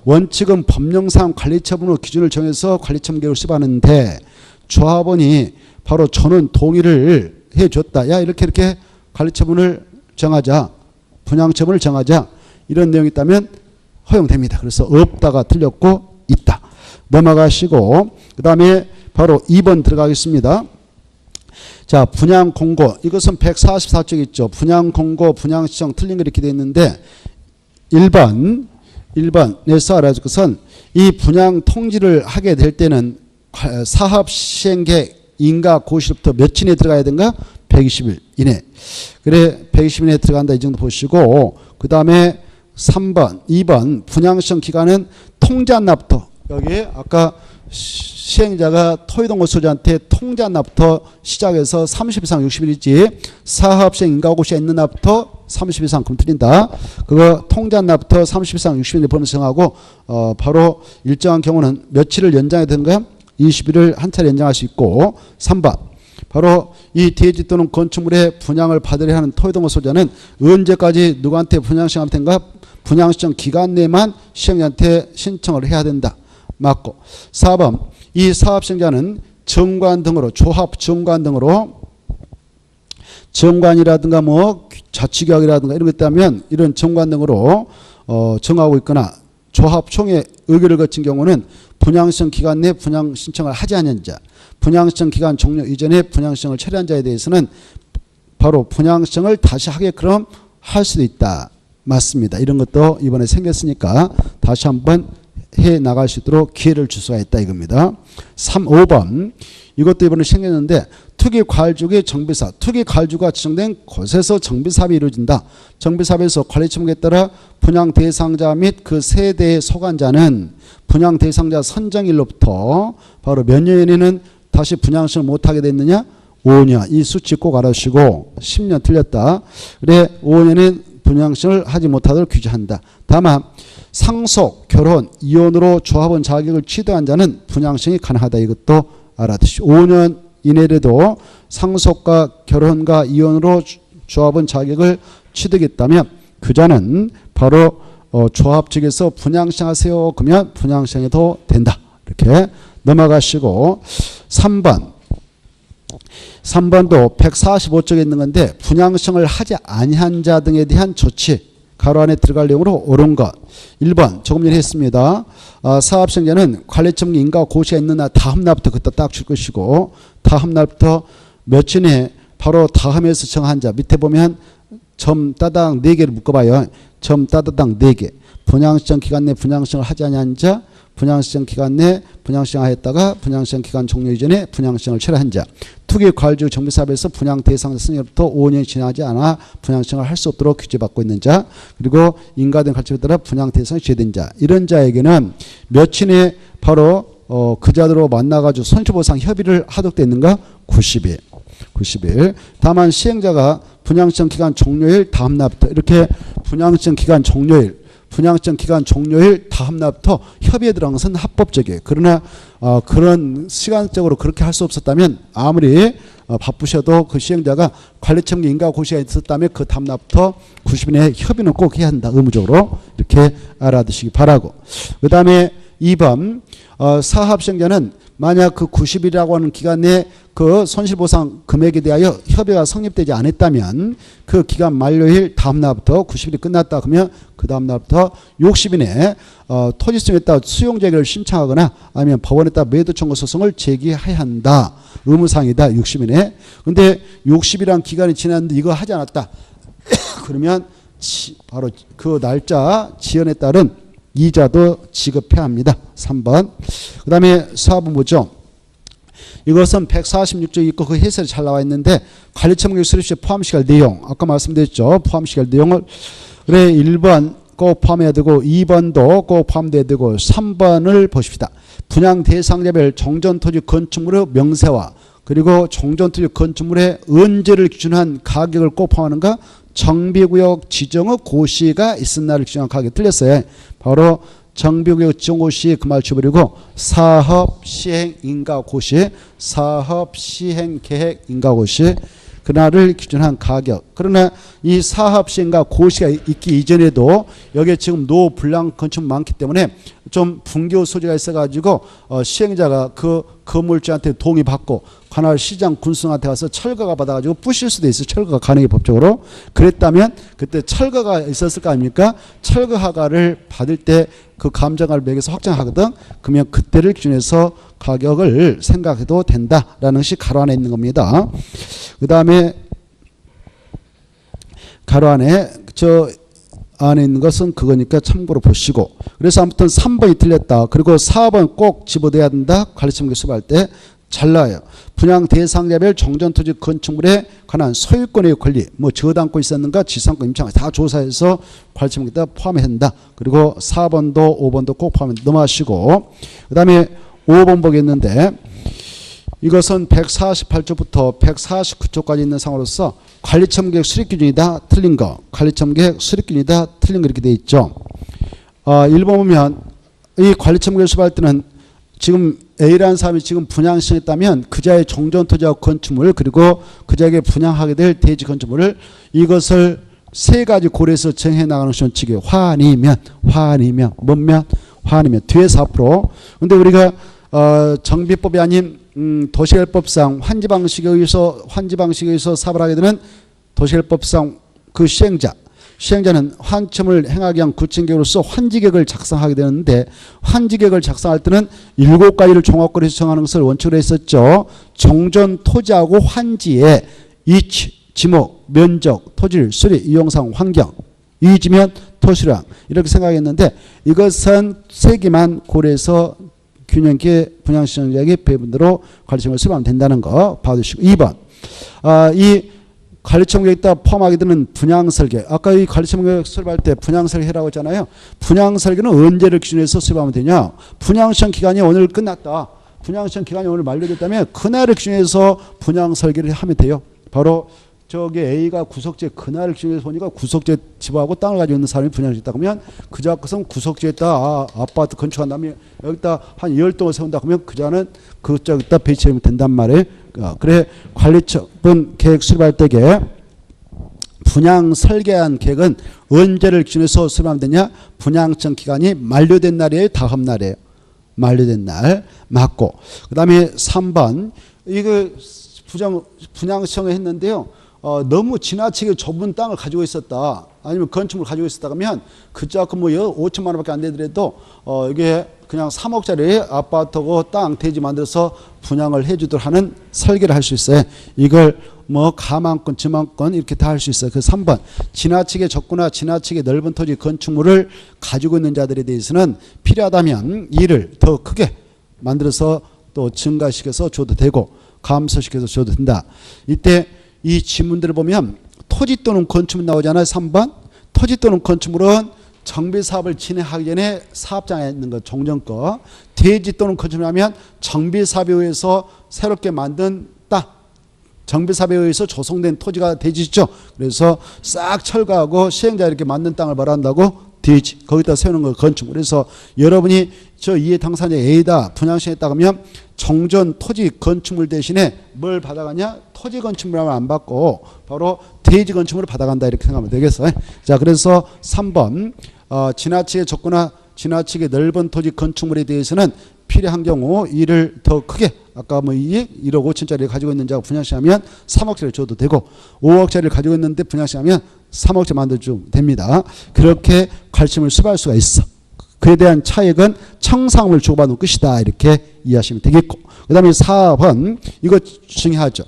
원칙은 법령상 관리처분의 기준을 정해서 관리처분 계획을 수립하는데 조합원이 바로 전원 동의를 해줬다. 야 이렇게 관리처분을 정하자. 분양처분을 정하자. 이런 내용이 있다면 허용됩니다. 그래서 없다가 틀렸고 있다. 넘어가시고 그 다음에 바로 2번 들어가겠습니다. 자, 분양 공고. 이것은 144쪽 있죠. 분양 공고, 분양 시청 틀린 거 이렇게 되어 있는데 1번에서 알아줄 것은 이 분양 통지를 하게 될 때는 사업 시행 계획 인가 고시로부터 며칠 이내 들어가야 되는가? 120일 이내. 그래 120일 이내 들어간다 이 정도 보시고 그 다음에 3번, 2번 분양 시청 기간은 통지 안 날부터 여기 아까 시행자가 토의동호 소유자한테 통지 안 날부터 시작해서 30일 이상 60일이지 사업 시행 인가 고시가 있는 날부터 30일 이상 그럼 틀린다. 그거 통지 안 날부터 30일 이상 60일 번호 정하고 바로 일정한 경우는 며칠을 연장해야 되는가? 20일을 한 차례 연장할 수 있고 3번 바로 이 대지 또는 건축물의 분양을 받으려 하는 토의동호 소유자는 언제까지 누구한테 분양 신청할 텐가? 분양 신청 기간 내만 시행자한테 신청을 해야 된다. 맞고 4번 이 사업 시행자는 정관 등으로 조합 정관 등으로 정관이라든가 뭐 자치계약이라든가 이런 것 있다면 이런 정관 등으로 정하고 있거나 조합총회 의결을 거친 경우는 분양신청 기간 내 분양신청을 하지 않은 자 분양신청 기간 종료 이전에 분양신청을 처리한 자에 대해서는 바로 분양신청을 다시 하게끔 할 수도 있다. 맞습니다. 이런 것도 이번에 생겼으니까 다시 한번 해 나갈 수 있도록 기회를 줄 수가 있다 이겁니다. 5번 이것도 이번에 생겼는데 투기과일주의 정비사업 투기과일주가 지정된 곳에서 정비사업이 이루어진다. 정비사업에서 관리처분에 따라 분양 대상자 및 그 세대의 소관자는 분양 대상자 선정일로부터 바로 몇 년 이내는 다시 분양신청을 못하게 됐느냐? 5년. 이 수치 꼭 알아주시고 10년 틀렸다. 그래 5년은 분양신청을 하지 못하도록 규제한다. 다만 상속, 결혼, 이혼으로 조합원 자격을 취득한 자는 분양신청이 가능하다. 이것도 알아두시오. 5년 이내라도 상속과 결혼과 이혼으로 조합원 자격을 취득했다면 그 자는 바로 조합 측에서 분양신청하세요. 그러면 분양신청해도 된다. 이렇게 넘어가시고 3번도 145쪽에 있는 건데 분양신청을 하지 아니한 자 등에 대한 조치 가로 안에 들어갈 내용으로 옳은 것. 1번 조금 전에 했습니다. 사업시행자는 관리처분 인가 고시가 있는 날 다음 날부터 그때 딱 줄 것이고 다음 날부터 며칠 내에 바로 다음에서 정한 자 밑에 보면 점 따당 4개를 묶어봐요. 점 따다당 4개. 분양신청 기간 내 분양신청을 하지 아니한 자 분양신청 기간 내 분양신청 하였다가 분양신청 기간 종료 이전에 분양신청을 철회한 자 투기과일주 정비사업에서 분양 대상자 승인으로부터 5년이 지나지 않아 분양신청을 할 수 없도록 규제받고 있는 자 그리고 인가된 관점에 따라 분양 대상이 제외된 자 이런 자에게는 며칠 내에 바로 그 자들로 만나가지고 손실보상 협의를 하도록 되어 있는가? 90일. 다만 시행자가 분양신청 기간 종료일 다음 날부터 이렇게 분양신청 기간 종료일 다음 날부터 협의에 들어간 것은 합법적이에요. 그러나 그런 시간적으로 그렇게 할 수 없었다면 아무리 바쁘셔도 그 시행자가 관리처분 인가 고시가 있었다면 그 다음 날부터 90일 내에 협의는 꼭 해야 한다. 의무적으로 이렇게 알아두시기 바라고. 그 다음에 2번 사업 시행자는 만약 그 90일이라고 하는 기간 내에 그 손실보상 금액에 대하여 협의가 성립되지 않았다면 그 기간 만료일 다음 날부터 90일이 끝났다 그러면 그 다음 날부터 60일 내에 토지성에 따라 수용제기를 신청하거나 아니면 법원에 따라 매도 청구 소송을 제기해야 한다. 의무사항이다. 60일 내에. 근데 60일이라는 기간이 지났는데 이거 하지 않았다. 그러면 바로 그 날짜 지연에 따른 이자도 지급해야 합니다. 3번. 그 다음에 4번 뭐죠? 이것은 146조 있고 그 해설이 잘 나와 있는데 관리처분 계획 수립 시 포함시킬 내용 아까 말씀드렸죠. 포함시킬 내용을 그래 1번 꼭 포함해야 되고 2번도 꼭 포함돼야 되고 3번을 보십시다. 분양 대상자별 정전토지 건축물의 명세와 그리고 정전토지 건축물의 언제를 기준한 가격을 꼭 포함하는가? 정비구역 지정의 고시가 있은 날을 기준한 가격이 틀렸어요. 바로 정비구역 지정 고시 그 말 줘버리고 사업 시행 인가 고시, 사업 시행 계획 인가 고시 그날을 기준한 가격. 그러나 이 사업 시행과 고시가 있기 이전에도 여기에 지금 노불량 건축 많기 때문에 좀 분교 소지가 있어가지고 시행자가 그 건물주한테 동의받고 관할 시장 군수한테 가서 철거가 받아가지고 부실 수도 있어요. 철거가 가능해 법적으로. 그랬다면 그때 철거가 있었을 거 아닙니까? 철거 허가를 받을 때 그 감정을 매겨서 확정하거든. 그러면 그때를 기준해서 가격을 생각해도 된다라는 것이 가로 안에 있는 겁니다. 그 다음에 가로 안에 저 안에 있는 것은 그거니까 참고로 보시고. 그래서 아무튼 3번이 틀렸다. 그리고 4번 꼭 집어넣어야 된다. 가르침을 수업할 때 잘라요. 분양 대상자별 정전토지 건축물에 관한 소유권의 권리, 뭐 저당권 있었는가, 지상권 임차권 다 조사해서 가르침에다 포함해야 된다. 그리고 4번도 5번도 꼭 포함해 넘어가시고, 그 다음에 5번 보겠는데 이것은 148조부터 149조까지 있는 상으로서 관리청계획 수립기준이다 틀린 거, 관리청계획 수립기준이다 틀린 거 이렇게 돼 있죠. 1번 보면 이 관리청계획 수립할 때는 지금 A라는 사람이 지금 분양 신청했다면 그자의 정전토지와 건축물 그리고 그자에게 분양하게 될 대지 건축물을 이것을 세 가지 고려해서 정해 나가는 원칙이에요. 환이면 뒤에서 앞으로. 근데 우리가 정비법이 아닌 도시개발법상 환지방식에 의해서 사업을 하게 되는 도시개발법상 그 시행자는 환첨을 행하기 위한 구청계획으로서 환지계획을 작성하게 되는데 환지계획을 작성할 때는 7가지를 종합고려해서 정하는 것을 원칙으로 했었죠. 정전 토지하고 환지의 이치, 지목, 면적, 토질, 수리, 이용상, 환경, 이지면, 토시량 이렇게 생각했는데 이것은 세 개만 고려해서 균형계 분양시청자에게 배분대로 관리청을 수립하면 된다는 거 봐주시고 2번 이 관리청계획에다 포함하게 되는 분양설계. 아까 이 관리청계획 수립할 때 분양설계라고 했잖아요. 분양설계는 언제를 기준해서 수립하면 되냐. 분양시청 기간이 오늘 끝났다. 분양시청 기간이 오늘 만료됐다면 그날을 기준해서 분양설계를 하면 돼요. 바로 저기 A가 구석지 그날을 기준해서 보니까 구석지 집하고 땅을 가지고 있는 사람이 분양을 했다 그러면 그자 것은 구석지에다 아파트 건축한 다음에 여기다 한 10동을 세운다 그러면 그자는 그쪽에다 배치하면 된단 말이에요. 그래 관리청은 계획 수립할 때에 분양 설계한 계획은 언제를 기준해서 수립하면 되냐. 분양청 기간이 만료된 날이에요. 다음 날이에요. 만료된 날 맞고. 그 다음에 3번 이거 분양청을 했는데요. 너무 지나치게 좁은 땅을 가지고 있었다. 아니면 건축물을 가지고 있었다 그러면 그자 뭐 5천만 원밖에 안 되더라도 이게 그냥 3억짜리 아파트고 땅 대지 만들어서 분양을 해주도록 하는 설계를 할 수 있어요. 이걸 뭐 가망권, 지망권 이렇게 다 할 수 있어요. 그 3번 지나치게 좁거나 지나치게 넓은 토지 건축물을 가지고 있는 자들에 대해서는 필요하다면 이를 더 크게 만들어서 또 증가시켜서 줘도 되고 감소시켜서 줘도 된다. 이때 이 지문들을 보면 토지 또는 건축물 나오잖아요. 3번 토지 또는 건축물은 정비사업을 진행하기 전에 사업장에 있는 것 종전거. 대지 또는 건축물 하면 정비사업에 의해서 새롭게 만든 땅, 정비사업에 의해서 조성된 토지가 대지죠. 그래서 싹 철거하고 시행자 이렇게 만든 땅을 말한다고 대지, 거기다 세우는 거 건축물. 그래서 여러분이 저 이해 당사자 A다 분양시행했다 그러면 정전 토지 건축물 대신에 뭘 받아가냐? 토지 건축물하면 안 받고 바로 대지 건축물을 받아간다 이렇게 생각하면 되겠어요. 자, 그래서 3번 지나치게 좁거나 지나치게 넓은 토지 건축물에 대해서는 필요한 경우 이를 더 크게 아까 뭐 1억 5천짜리를 가지고 있는 자가 분양시하면 3억짜리를 줘도 되고 5억짜리를 가지고 있는데 분양시하면 3억짜리 만들어주면 됩니다. 그렇게 관심을 수반할 수가 있어. 그에 대한 차액은 청산금을 주고받는 것이다. 이렇게 이해하시면 되겠고. 그 다음에 4번 이거 중요하죠.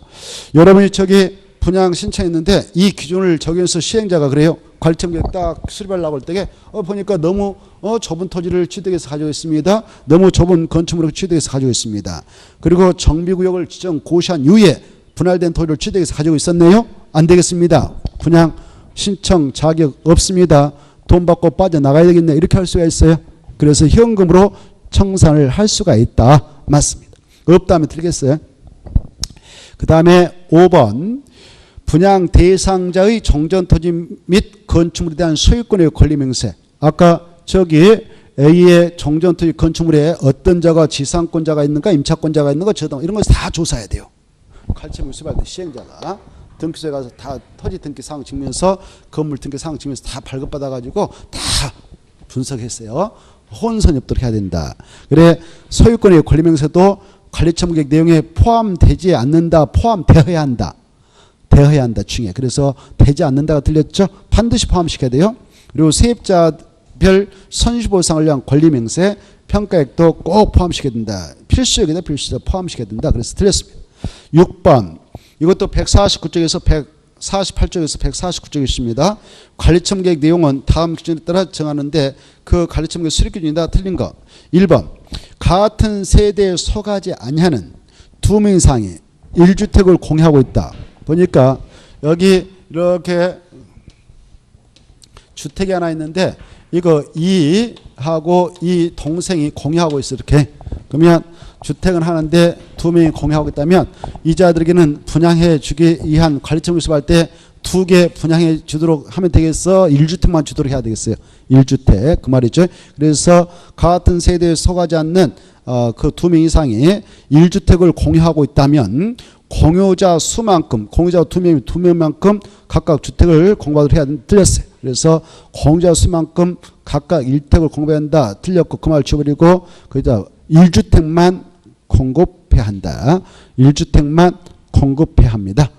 여러분이 저기 분양 신청했는데 이 기준을 적용해서 시행자가 그래요. 관리청계획 딱 수립하려고 할 때에 보니까 너무 좁은 토지를 취득해서 가지고 있습니다. 너무 좁은 건축물을 취득해서 가지고 있습니다. 그리고 정비구역을 지정 고시한 이후에 분할된 토지를 취득해서 가지고 있었네요. 안 되겠습니다. 분양 신청 자격 없습니다. 돈 받고 빠져나가야 되겠네. 이렇게 할 수가 있어요. 그래서 현금으로 청산을 할 수가 있다. 맞습니다. 없다면 틀리겠어요. 그 다음에 5번 분양 대상자의 정전토지 및 건축물에 대한 소유권의 권리명세. 아까 저기 A의 정전토지 건축물에 어떤 자가 지상권자가 있는가 임차권자가 있는가 저당 이런 것을 다 조사해야 돼요. 칼침을 수발할 때 시행자가 등기소에 가서 다 토지 등기 사항 증명서 건물 등기 사항 증명서 다 발급받아 가지고 다 분석했어요. 혼선이 없도록 해야 된다. 그래 소유권의 권리명세도 관리처분계획 내용에 포함되지 않는다. 포함되어야 한다. 되어야 한다. 중에. 그래서 되지 않는다가 틀렸죠. 반드시 포함시켜야 돼요. 그리고 세입자별 선시보상을 위한 권리명세 평가액도 꼭 포함시켜야 된다. 필수적이다. 필수적 포함시켜야 된다. 그래서 틀렸습니다. 6번 이것도 149쪽에서 148쪽에서 149쪽이 있습니다. 관리처분계획 내용은 다음 기준에 따라 정하는데 그 관리처분계획 수립 기준이다. 틀린 거. 1번 같은 세대에 속하지 아니하는 두 명 이상이 1주택을 공유하고 있다. 보니까 여기 이렇게 주택이 하나 있는데 이거 이하고 이 동생이 공유하고 있어. 이렇게. 그러면 주택은 하는데 두 명이 공유하고 있다면 이자들에게는 분양해 주기 위한 관리처분 수립할 때 두 개 분양해 주도록 하면 되겠어? 1주택만 주도록 해야 되겠어요. 1주택 그 말이죠. 그래서 같은 세대에 속하지 않는 그 두 명 이상이 1주택을 공유하고 있다면 공유자 수만큼 공유자 두 명만큼 각각 주택을 공급하도록 해야 틀렸어요. 그래서 공유자 수만큼 각각 1주택을 공급해야 한다. 틀렸고 그 말 지워버리고 거기다 1주택만 공급해야 한다. 1주택만 공급해야 합니다.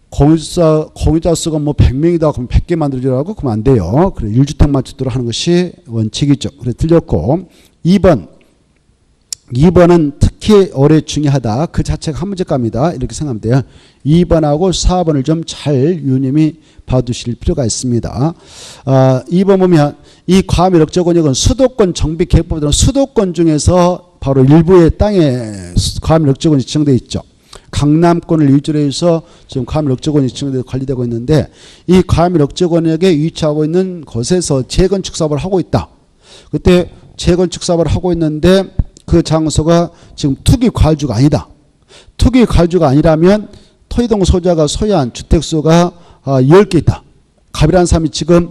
공유자 수가 뭐 100명이다 그러면 100개 만들어주라고 그러면 안 돼요. 그래 1주택만 주도록 하는 것이 원칙이죠. 그래 틀렸고 2번은 특히 오래 중요하다. 그 자체가 한 문제값이다. 이렇게 생각하면 돼요. 2번하고 4번을 좀 잘 유념히 봐두실 필요가 있습니다. 2번 보면 이 과밀 억제권역은 수도권 정비계획법에 수도권 중에서 바로 일부의 땅에 과밀 억제권이 지정되어 있죠. 강남권을 위주로 해서 지금 과밀 억제권이 지정되어 관리되고 있는데 이 과밀 억제권역에 위치하고 있는 곳에서 재건축 사업을 하고 있다. 그때 재건축 사업을 하고 있는데 그 장소가 지금 투기 과유주가 아니다. 투기 과유주가 아니라면 토지동 소유자가 소유한 주택수가 10개 있다. 갑이라는 사람이 지금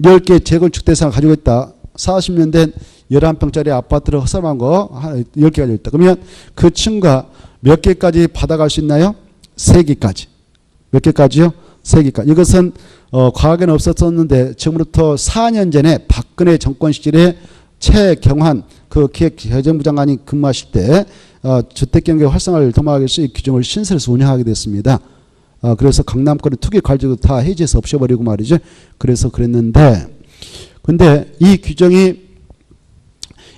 10개 재건축 대상을 가지고 있다. 40년 된 11평짜리 아파트를 헛살만 거 10개 가지고 있다. 그러면 그 친구가 몇 개까지 받아갈 수 있나요? 3개까지. 몇 개까지요? 3개까지. 이것은 과거에는 없었었는데 지금부터 4년 전에 박근혜 정권 시절에 최경환 그 기획재정부 장관이 근무하실 때 주택경제 활성화를 도모하기 위해서 이 규정을 신설해서 운영하게 됐습니다. 그래서 강남권의 투기 과유주도 다 해지해서 없애버리고 말이죠. 그래서 그랬는데 근데 이 규정이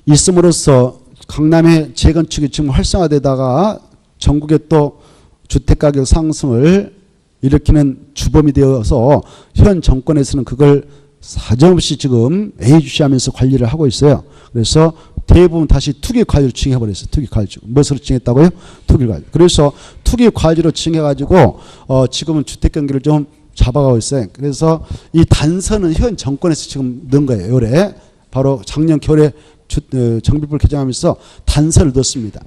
있음으로써 강남의 재건축이 지금 활성화되다가 전국에 또 주택가격 상승을 일으키는 주범이 되어서 현 정권에서는 그걸 사정없이 지금 애주시하면서 관리를 하고 있어요. 그래서 대부분 다시 투기 과유로 징해버렸어요. 투기 과유로. 무엇으로 징했다고요? 투기 과유. 그래서 투기 과유로 징해가지고 지금은 주택 경기를 좀 잡아가고 있어요. 그래서 이 단서는 현 정권에서 지금 넣은 거예요. 올해 바로 작년 겨울에 정비법을 개정하면서 단서를 넣습니다.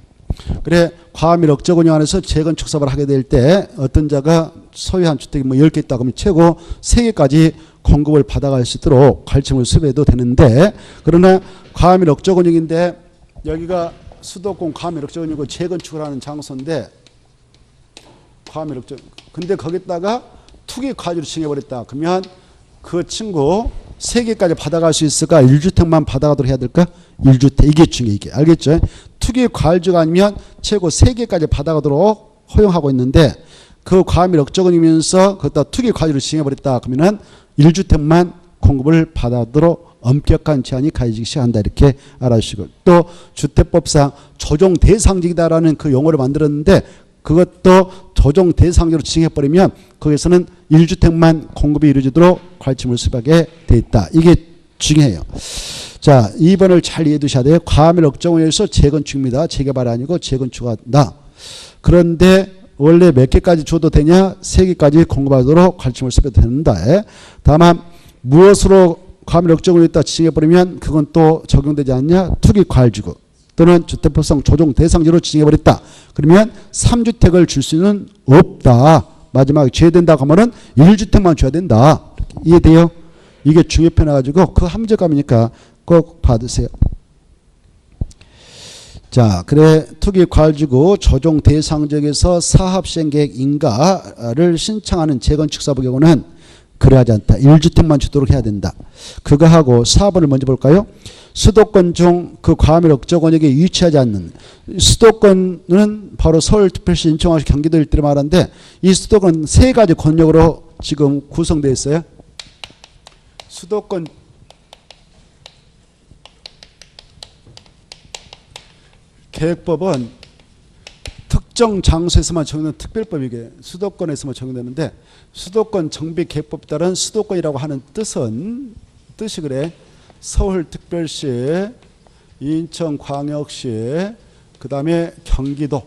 그래 과밀 억제권역 안에서 재건축 사업을 하게 될 때 어떤 자가 소유한 주택이 뭐 10개 있다 그러면 최고 3개까지 공급을 받아갈 수 있도록 관리처분을 수립해도 되는데 그러나 과밀 억제권역인데 여기가 수도권 과밀 억제권역이고 재건축을 하는 장소인데 과밀 억제 근데 거기다가 투기 과유로 징해버렸다. 그러면 그 친구 3개까지 받아갈 수 있을까? 1주택만 받아가도록 해야 될까? 1주택. 이게 중요해. 이게. 알겠죠? 투기 과유주가 아니면 최고 3개까지 받아가도록 허용하고 있는데 그 과밀 억제권이면서 거기다 투기 과유를 징해버렸다. 그러면은 1주택만 공급을 받아도록 엄격한 제한이 가해지기 시작한다. 이렇게 알아주시고 또 주택법상 조정 대상직이다라는 그 용어를 만들었는데 그것도 조정 대상적으로 징해버리면 거기서는 1주택만 공급이 이루어지도록 관리처분을 수립하게 돼 있다. 이게 중요해요. 자, 2번을 잘 이해해 두셔야 돼요. 과밀 억제권에서 재건축입니다. 재개발이 아니고 재건축하다. 그런데 원래 몇 개까지 줘도 되냐? 3개까지 공급하도록 관리처분을 수립해도 된다. 다만 무엇으로 과밀 억제권이 있다 지정해버리면 그건 또 적용되지 않냐? 투기 과열지구 또는 주택법상 조정 대상지로 지정해버렸다. 그러면 3주택을 줄 수는 없다. 마지막에 줘야 된다고 하면은 1주택만 줘야 된다. 이해돼요? 이게 중요표 나가지고 그 함정감이니까 꼭 받으세요. 자, 그래 투기 과열지구 조정 대상 지역에서 사업 시행 계획 인가를 신청하는 재건축 사업의 경우는 그러하지 않다. 1주택만 주도록 해야 된다. 그거 하고 4번을 먼저 볼까요? 수도권 중 그 과밀 억제 권역에 위치하지 않는 수도권은 바로 서울특별시, 인천광역시, 경기도 일대를 말하는데 이 수도권 세 가지 권역으로 지금 구성되어 있어요. 수도권 계획법은 특정 장소에서만 적용되는 특별법이게 수도권에서만 적용되는데 수도권 정비 계획법에 따른 수도권이라고 하는 뜻이 그래. 서울특별시, 인천광역시, 그 다음에 경기도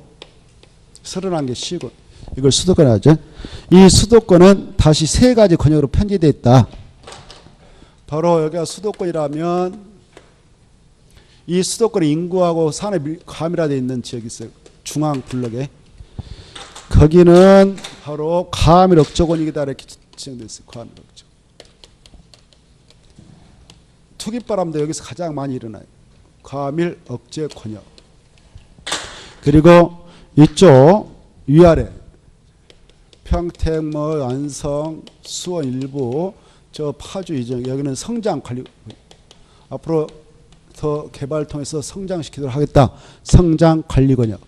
31개 시군 이걸 수도권 하죠. 이 수도권은 다시 세 가지 권역으로 편제되어 있다. 바로 여기가 수도권이라면 이 수도권의 인구하고 산업이 과밀화되어 있는 지역이 있어요. 중앙 블록에. 거기는 바로 과밀 억제권이다 이렇게 지정되어 있어요. 과밀 억제. 투기바람도 여기서 가장 많이 일어나요. 과밀 억제 권역. 그리고 이쪽 위아래 평택, 뭐 안성, 수원 일부, 저 파주 이정 여기는 성장 관리. 앞으로 더 개발을 통해서 성장시키도록 하겠다. 성장 관리 권역.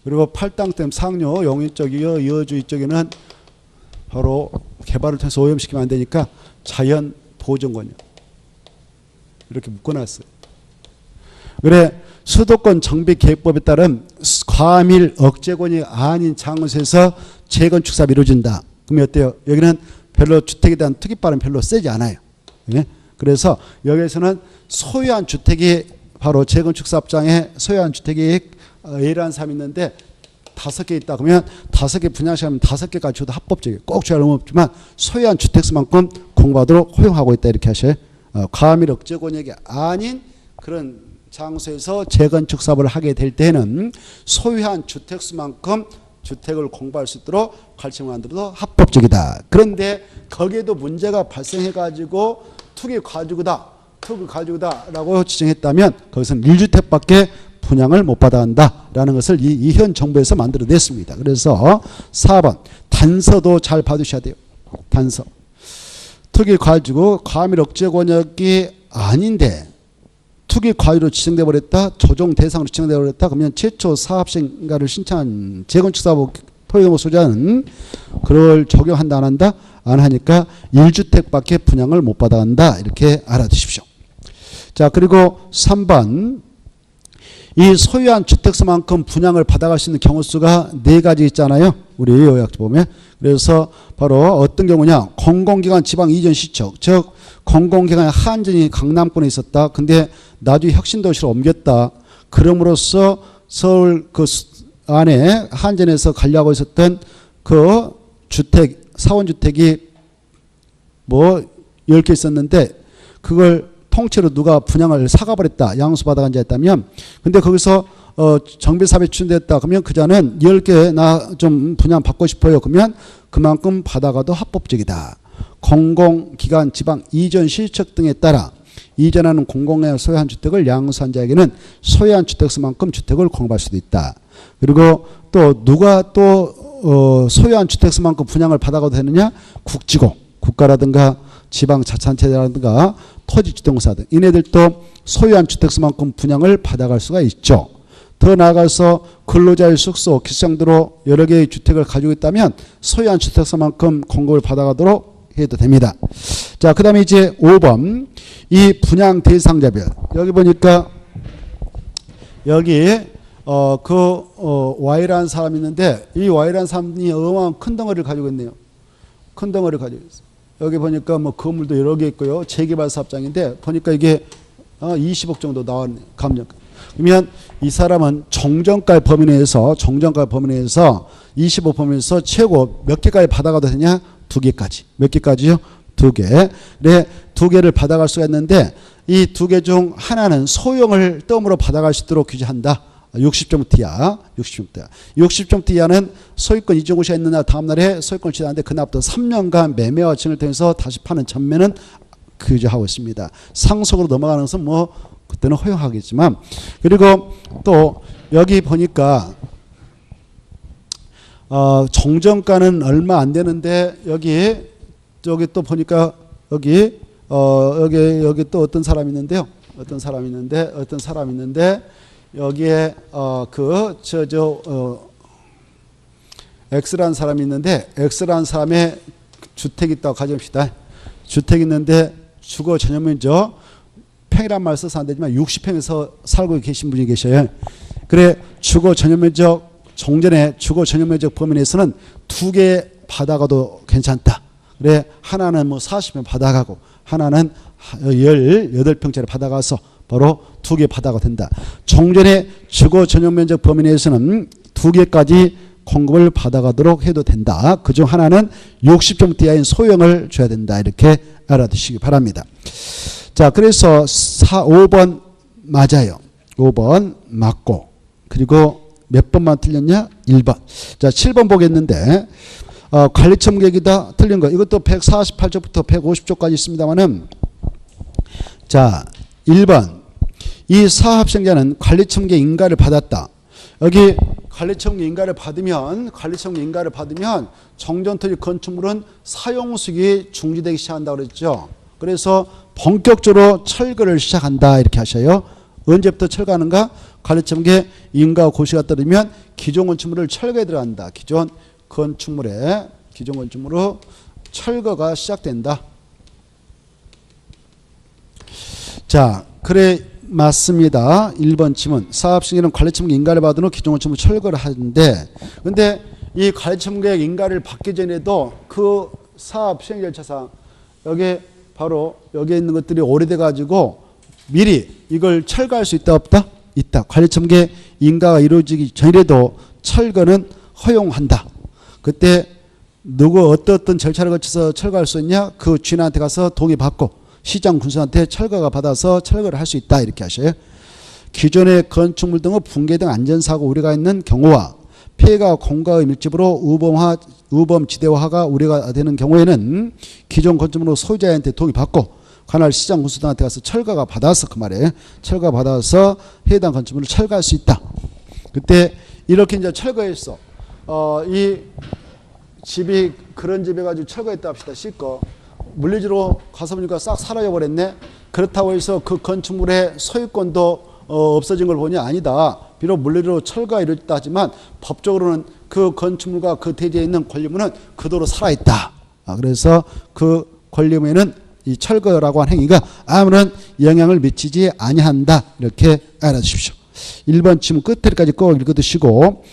그리고 팔당댐 상류 용인 쪽이요, 여주 이쪽에는 바로 개발을 통해서 오염시키면 안 되니까 자연 보존권이요. 이렇게 묶어놨어요. 그래 수도권 정비계획법에 따른 과밀 억제권이 아닌 장소에서 재건축 사업이 이루어진다. 그러면 어때요? 여기는 별로 주택에 대한 투기바람이 별로 세지 않아요. 예? 그래서 여기에서는 소유한 주택이 바로 재건축 사업장에 소유한 주택이 A라는 사람이 있는데 5개 있다 그러면 5개 분양시하면 5개까지 줘도 합법적이에요. 꼭 줘야 하는 없지만 소유한 주택수만큼 공부하도록 허용하고 있다 이렇게 하셔요. 과밀 억제 권역이 아닌 그런 장소에서 재건축 사업을 하게 될 때는 소유한 주택수만큼 주택을 공부할 수 있도록 가르침을 만들어도 합법적이다. 그런데 거기에도 문제가 발생해가지고 투기 과주구다라고 지정했다면 거기서는 1주택밖에 분양을 못 받아간다라는 것을 이 현 정부에서 만들어냈습니다. 그래서 4번 단서도 잘 봐두셔야 돼요. 단서. 투기 과주구 과밀 억제 권역이 아닌데 투기 과유로 지정돼 버렸다. 조정 대상으로 지정돼 버렸다. 그러면 최초 사업 시행가를 신청한 재건축 사업 토지공고 소유자는 그걸 적용한다 안 한다? 안 하니까 1주택밖에 분양을 못 받아간다. 이렇게 알아두십시오. 자, 그리고 3번 이 소유한 주택수만큼 분양을 받아갈 수 있는 경우 수가 4가지 있잖아요. 우리 요약서 보면. 그래서 바로 어떤 경우냐. 공공기관 지방 이전 시청. 즉 공공기관의 한전이 강남권에 있었다. 근데 나중에 혁신도시로 옮겼다. 그럼으로써 서울 그 안에 한전에서 관리하고 있었던 그 주택, 사원주택이 뭐 10개 있었는데 그걸 통째로 누가 분양을 사가버렸다. 양수받아간 자 있다면 근데 거기서 정비사업에 추진됐다. 그러면 그자는 10개 나 좀 분양 받고 싶어요. 그러면 그만큼 받아가도 합법적이다. 공공기관 지방 이전 실적 등에 따라 이전하는 공공의 소유한 주택을 양수한 자에게는 소유한 주택수만큼 주택을 공급할 수도 있다. 그리고 또 누가 또 소유한 주택수만큼 분양을 받아가도 되느냐? 국지공, 국가라든가 지방자치단체라든가 토지주택공사 등 이네들도 소유한 주택수만큼 분양을 받아갈 수가 있죠. 더 나아가서 근로자의 숙소, 기숙장도로 여러 개의 주택을 가지고 있다면 소유한 주택수만큼 공급을 받아가도록 해도 됩니다. 자, 그 다음에 이제 5번 이 분양 대상자별 여기 보니까 여기 Y라는 사람이 있는데 이 Y라는 사람이 어마어마한 큰 덩어리를 가지고 있네요. 큰 덩어리를 가지고 있어요. 여기 보니까 뭐 건물도 여러 개 있고요. 재개발 사업장인데 보니까 이게 20억 정도 나왔네요. 감정. 그러면 이 사람은 정정가의 범위 내에서 25 범위 내에서 최고 몇 개까지 받아가도 되냐? 2개까지. 몇 개까지요? 두 개. 네, 두 개를 받아갈 수가 있는데 이 두 개 중 하나는 소형을 덤으로 받아갈 수 있도록 규제한다. 60.t 이하. 60.t 이하는 소유권 이전 고시가 있는 날 다음 날에 소유권을 취득하는데 그날부터 3년간 매매와 증을 통해서 다시 파는 전매는 규제하고 있습니다. 상속으로 넘어가는 것은 뭐 그때는 허용하겠지만, 그리고 또 여기 보니까 정정가는 얼마 안 되는데 여기 또 보니까 여기 또 어떤 사람이 있는데요. 어떤 사람이 있는데 여기에 X라는 사람이 있는데 X라는 사람의 주택이 있다고 가정합시다. 주택이 있는데 주거 전용면적 평이란 말 써서 안 되지만 60평에서 살고 계신 분이 계셔요. 그래 주거 전용면적 종전에 주거 전용면적 범위 내에서는 두 개 받아가도 괜찮다. 그래 하나는 뭐 40평 받아가고 하나는 18평짜리 받아가서 바로 두 개 받아가 된다. 종전에 주거 전용면적 범위 내에서는 두 개까지 공급을 받아가도록 해도 된다. 그중 하나는 60종 이하인 소형을 줘야 된다. 이렇게 알아두시기 바랍니다. 자, 그래서 5번 맞아요. 5번 맞고, 그리고 몇 번만 틀렸냐? 1번. 자, 7번 보겠는데 관리처분 계획이다. 틀린 거. 이것도 148조부터 150조까지 있습니다만은, 자, 1번. 이 사업시행자는 관리처분 계획 인가를 받았다. 여기 관리처분 계획 인가를 받으면 정전토지 건축물은 사용수익이 중지되기 시작한다고 그랬죠. 그래서 본격적으로 철거를 시작한다 이렇게 하셔요. 언제부터 철거하는가? 관리처분 계획 인가 고시가 떨어지면 기존 건축물을 철거에 들어간다. 기존 건축물로 철거가 시작된다. 자, 그래 맞습니다. 1번 지문. 사업시행자는 관리처분 계획 인가를 받은 후 기존 건축물 철거를 하는데, 근데 이 관리처분 계획 인가를 받기 전에도 그 사업 시행 절차상 여기 바로 여기에 있는 것들이 오래돼 가지고 미리 이걸 철거할 수 있다 없다? 있다. 관리처분 계획 인가가 이루어지기 전이라도 철거는 허용한다. 그때 어떤 절차를 거쳐서 철거할 수 있냐? 그 주인한테 가서 동의받고 시장 군수한테 철거가 받아서 철거를 할 수 있다 이렇게 하셔요. 기존의 건축물 등의 붕괴 등 안전사고 우려가 있는 경우와 폐해가 공가의 밀집으로 우범지대화가 우려가 되는 경우에는 기존 건축물로 소유자한테 동의받고 관할 시장 군수 등한테 가서 철거가 받아서 그 말에 철거 받아서 해당 건축물을 철거할 수 있다. 그때 이렇게 이제 철거했어. 이 집이 그런 집에 가지고 철거했다 합시다. 씻고 물리적으로 가서 보니까 싹 사라져 버렸네. 그렇다고 해서 그 건축물의 소유권도 없어진 걸 보니 아니다. 비록 물리적으로 철거가 이루어졌다 하지만 법적으로는 그 건축물과 그 대지에 있는 권리물은 그대로 살아있다. 그래서 그 권리물에는 이 철거라고 한 행위가 아무런 영향을 미치지 아니한다. 이렇게 알아주십시오. 1번 지문 끝에까지 꼭 읽어두시고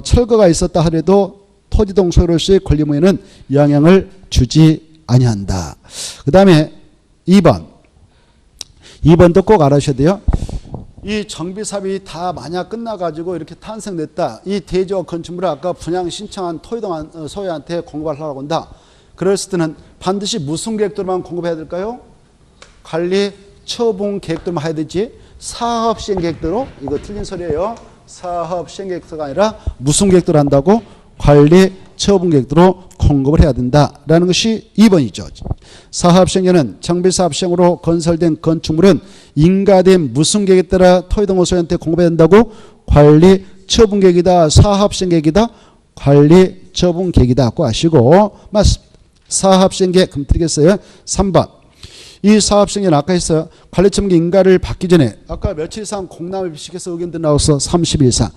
철거가 있었다 하더라도 토지동 소유로서의 권리물에는 영향을 주지 아니한다. 그 다음에 2번도 꼭 알아주셔야 돼요. 이 정비사업이 다 만약 끝나가지고 이렇게 탄생됐다. 이 대지와 건축물을 아까 분양 신청한 토지동 소유한테 공급을 하라고 한다. 그랬을 때는 반드시 무슨 계획도로만 공급해야 될까요? 관리 처분 계획도로만 해야 되지. 사업 시행 계획도로, 이거 틀린 소리예요. 사업 시행 계획도가 아니라 무슨 계획도로 한다고? 관리 처분 계획도로 공급을 해야 된다라는 것이 2번이죠. 사업 시행자는 정비사업 시행으로 건설된 건축물은 인가된 무슨 계획에 따라 토지동 소유한테 공급해야 된다고? 관리 처분 계획이다. 사업 시행 계획이다. 관리 처분 계획이다. 고 하시고 맞습니다. 사업 시행 계획 그럼 드리겠어요. 3번. 이 사업 시행자는 아까 했어요. 관리 처분 계획 인가를 받기 전에 아까 며칠 이상 공람을 시켜서 의견 나와서 30일 이상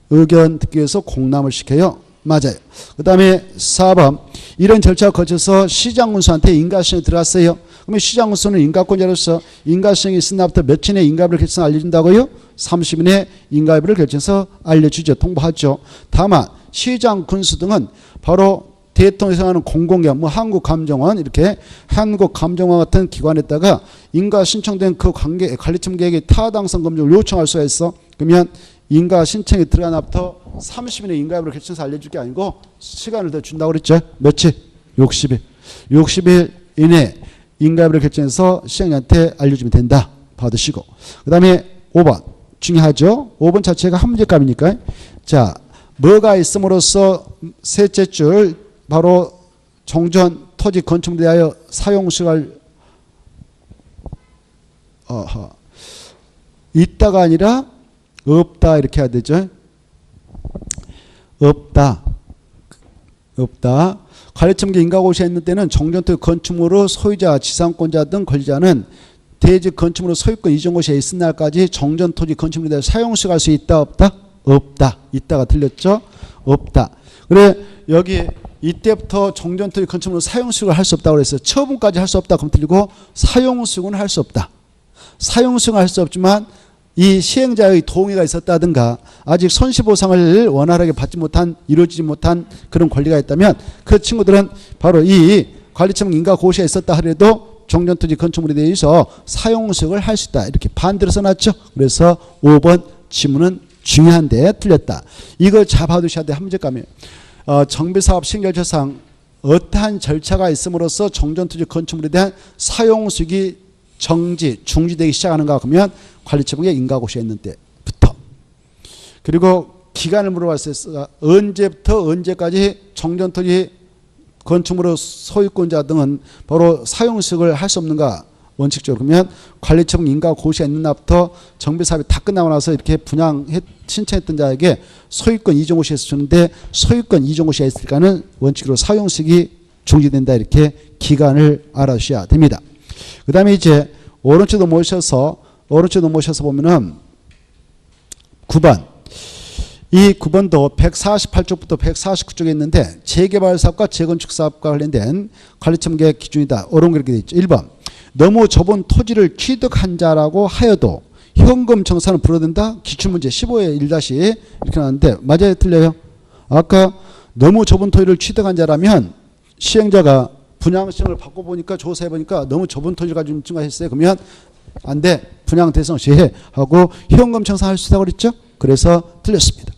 의견 듣기 위해서 공람을 시켜요. 맞아요. 그 다음에 4번. 이런 절차를 거쳐서 시장군수한테 인가시행이 들어갔어요. 그러면 시장군수는 인가권자로서 인가시행이 있은 날부터 며칠 내에 인가비를 결정해서 알려준다고요? 30일 내에 인가비를 결정해서 알려주죠. 통보하죠. 다만 시장군수 등은 바로 대통령에서 하는 공공기관, 뭐 한국감정원 이렇게 한국감정원 같은 기관에다가 인가 신청된 그 관리처분 계획의 타당성 검증을 요청할 수가 있어. 그러면 인가 신청이 들어간 날부터 30일에 인가비를 결정해서 알려줄 게 아니고 시간을 더 준다고 그랬죠. 며칠? 60일. 60일 이내 인가비를 결정해서 시행자한테 알려주면 된다. 받으시고. 그 다음에 5번. 중요하죠. 5번 자체가 한 문제값이니까. 자, 뭐가 있음으로써 셋째 줄 바로 정전 토지 건축에 대하여 사용시할 있다가 아니라 없다 이렇게 해야 되죠. 없다. 관리청계 인가고시에 있는 때는 정전토지 건축물로 소유자, 지상권자 등 권리자는 대지 건축물로 소유권 이전 고시에 있은 날까지 정전토지 건축물에 대해 사용시할 수 있다 없다? 없다. 있다가 틀렸죠? 없다. 그래 여기 이때부터 정전토지 건축물로 사용수익을 할 수 없다고 그랬어요. 처분까지 할 수 없다 그럼 틀리고 사용수익은 할 수 없다. 사용수익은 할 수 없지만 이 시행자의 동의가 있었다든가 아직 손실보상을 원활하게 받지 못한 이루어지지 못한 그런 권리가 있다면 그 친구들은 바로 이 관리청 인가고시에 있었다 하더라도 정전토지 건축물에 대해서 사용수익을 할 수 있다. 이렇게 반대로 써놨죠. 그래서 5번 지문은 중요한데 틀렸다. 이거 잡아두셔야 돼. 한 문제감이에요. 정비사업 시행절차상 어떠한 절차가 있음으로써 정전토지 건축물에 대한 사용수익이 중지되기 시작하는가 그러면 관리처분의 인가고시에 있는 때부터. 그리고 기간을 물어봤어요. 언제부터 언제까지 정전토지 건축물의 소유권자 등은 바로 사용수익을 할 수 없는가 원칙적으로 그러면 관리처분 인가고시에 있는 날부터 정비사업이 다 끝나고 나서 이렇게 분양 신청했던 자에게 소유권 이전고시에서 주는데 소유권 이전고시에 있으니까는 원칙으로 사용수익이 중지된다 이렇게 기간을 알아주셔야 됩니다. 그 다음에 이제 오른쪽도 모셔서 보면은 9번 이 9번도 148쪽부터 149쪽에 있는데 재개발사업과 재건축사업과 관련된 관리청계 기준이다. 옳은 그렇게 되어 있죠. 1번 너무 좁은 토지를 취득한 자라고 하여도 현금 청산을 불어된다. 기출문제 15에 1- 이렇게 나왔는데 맞아요? 틀려요? 아까 너무 좁은 토지를 취득한 자라면 시행자가 분양시청을 바꿔보니까 조사해보니까 너무 좁은 토지를 가지고 증가했어요. 그러면 안 돼. 분양 대상 시행하고 현금 청산할 수 있다고 그랬죠? 그래서 틀렸습니다.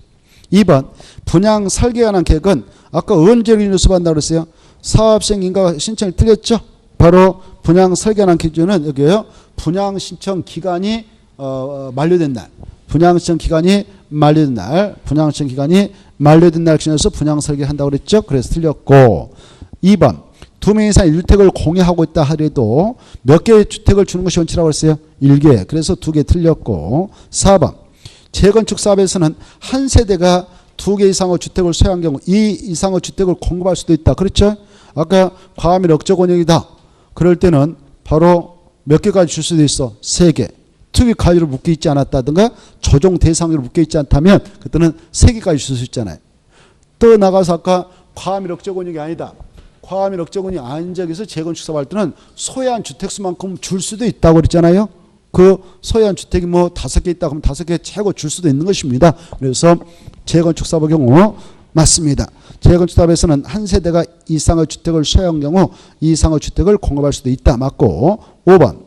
2번 분양 설계에 관한 계획은 아까 언제 수반한다고 그랬어요? 사업시행 인가 신청이 틀렸죠? 바로 분양 설계에 관한 기준은 여기에요. 분양 신청 기간이 만료된 날. 분양 신청 기간이 만료된 날 기준에서 분양 설계한다고 그랬죠? 그래서 틀렸고 2번 2명 이상 1주택을 공유하고 있다 하더라도 몇 개의 주택을 주는 것이 원칙이라고 했어요? 1개. 그래서 2개 틀렸고 4번 재건축 사업에서는 한 세대가 2개 이상의 주택을 소유한 경우 2 이상의 주택을 공급할 수도 있다. 그렇죠? 아까 과밀 억적 원형이다. 그럴 때는 바로 몇 개까지 줄 수도 있어? 3개. 투기 가율로 묶여 있지 않았다든가 조정 대상으로 묶여 있지 않다면 그때는 3개까지 줄 수 있잖아요. 또 나가서 아까 과밀 억적 원형이 아니다. 과밀 억적 원형이 아닌 적에서 재건축 사업 할 때는 소유한 주택수만큼 줄 수도 있다고 그랬잖아요. 그 소유한 주택이 뭐 5개 있다 그러면 5개 최고 줄 수도 있는 것입니다. 그래서 재건축 사업의 경우 맞습니다. 재건축 사업에서는 한 세대가 이상의 주택을 소유한 경우 이 이상의 주택을 공급할 수도 있다. 맞고 5번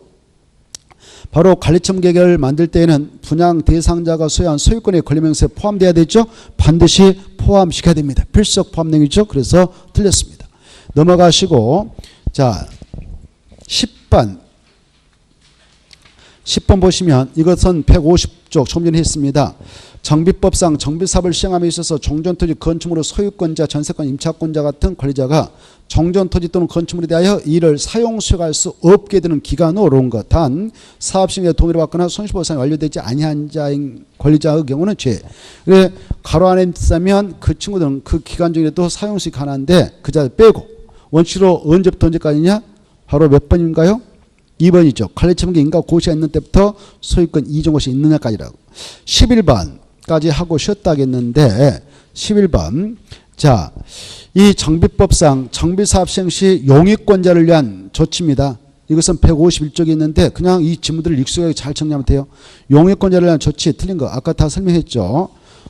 바로 관리청 계획을 만들 때에는 분양 대상자가 소유한 소유권의 권리명세에 포함돼야 되죠. 반드시 포함시켜야 됩니다. 필수적 포함 내용이죠. 그래서 틀렸습니다. 넘어가시고 자 10번 보시면 이것은 150쪽 조금 전에 했습니다. 정비법상 정비사업을 시행함에 있어서 정전토지 건축물의 소유권자, 전세권, 임차권자 같은 권리자가 정전토지 또는 건축물에 대하여 이를 사용 수익할 수 없게 되는 기간으로 옳은 것. 단 사업시행에 동의를 받거나 손실보상이 완료되지 아니한 자인 권리자의 경우는 죄. 그래 가로 안에 있다면 그 친구들은 그 기간 중에도 사용 수익 하나인데 그 자를 빼고 원칙으로 언제부터 언제까지냐? 바로 몇 번인가요? 2번이죠. 관리청계 인가고시가 있는 때부터 소유권 이전고시 있는 날까지라고. 11번까지 하고 쉬었다겠는데 11번 자, 이 정비법상 정비사업 시행 시 용익권자를 위한 조치입니다. 이것은 151쪽에 있는데 그냥 이 지문들을 익숙하게 잘 정리하면 돼요. 용익권자를 위한 조치 틀린 거 아까 다 설명했죠.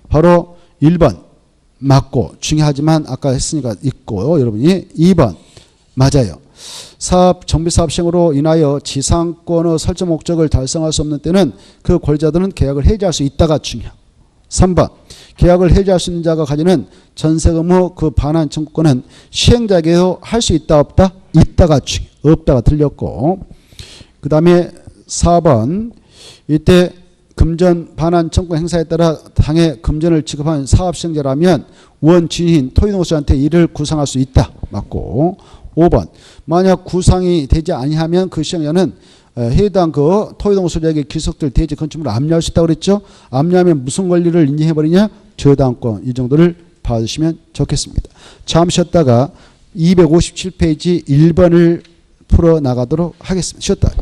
바로 1번 맞고 중요하지만 아까 했으니까 있고요. 여러분이 2번 맞아요. 사업 정비사업 시행으로 인하여 지상권의 설정 목적을 달성할 수 없는 때는 그 권리자들은 계약을 해지할 수 있다가 중요. 3번 계약을 해지할 수 있는 자가 가지는 전세금 후 그 반환 청구권은 시행자에게도 할 수 있다 없다? 있다가 중요. 없다가 틀렸고, 그 다음에 4번 이때 금전 반환 청구 행사에 따라 당해 금전을 지급한 사업시행자라면 원진인 토지노소한테 이를 구상할 수 있다. 맞고. 5번 만약 구상이 되지 아니하면 그 시행자는 해당 그 토지노소자에게 기속될 대지 건축물을 압류할 수 있다고 그랬죠. 압류하면 무슨 권리를 인정해버리냐? 저당권. 이 정도를 봐주시면 좋겠습니다. 잠시 쉬었다가 257페이지 1번을 풀어나가도록 하겠습니다. 쉬었다.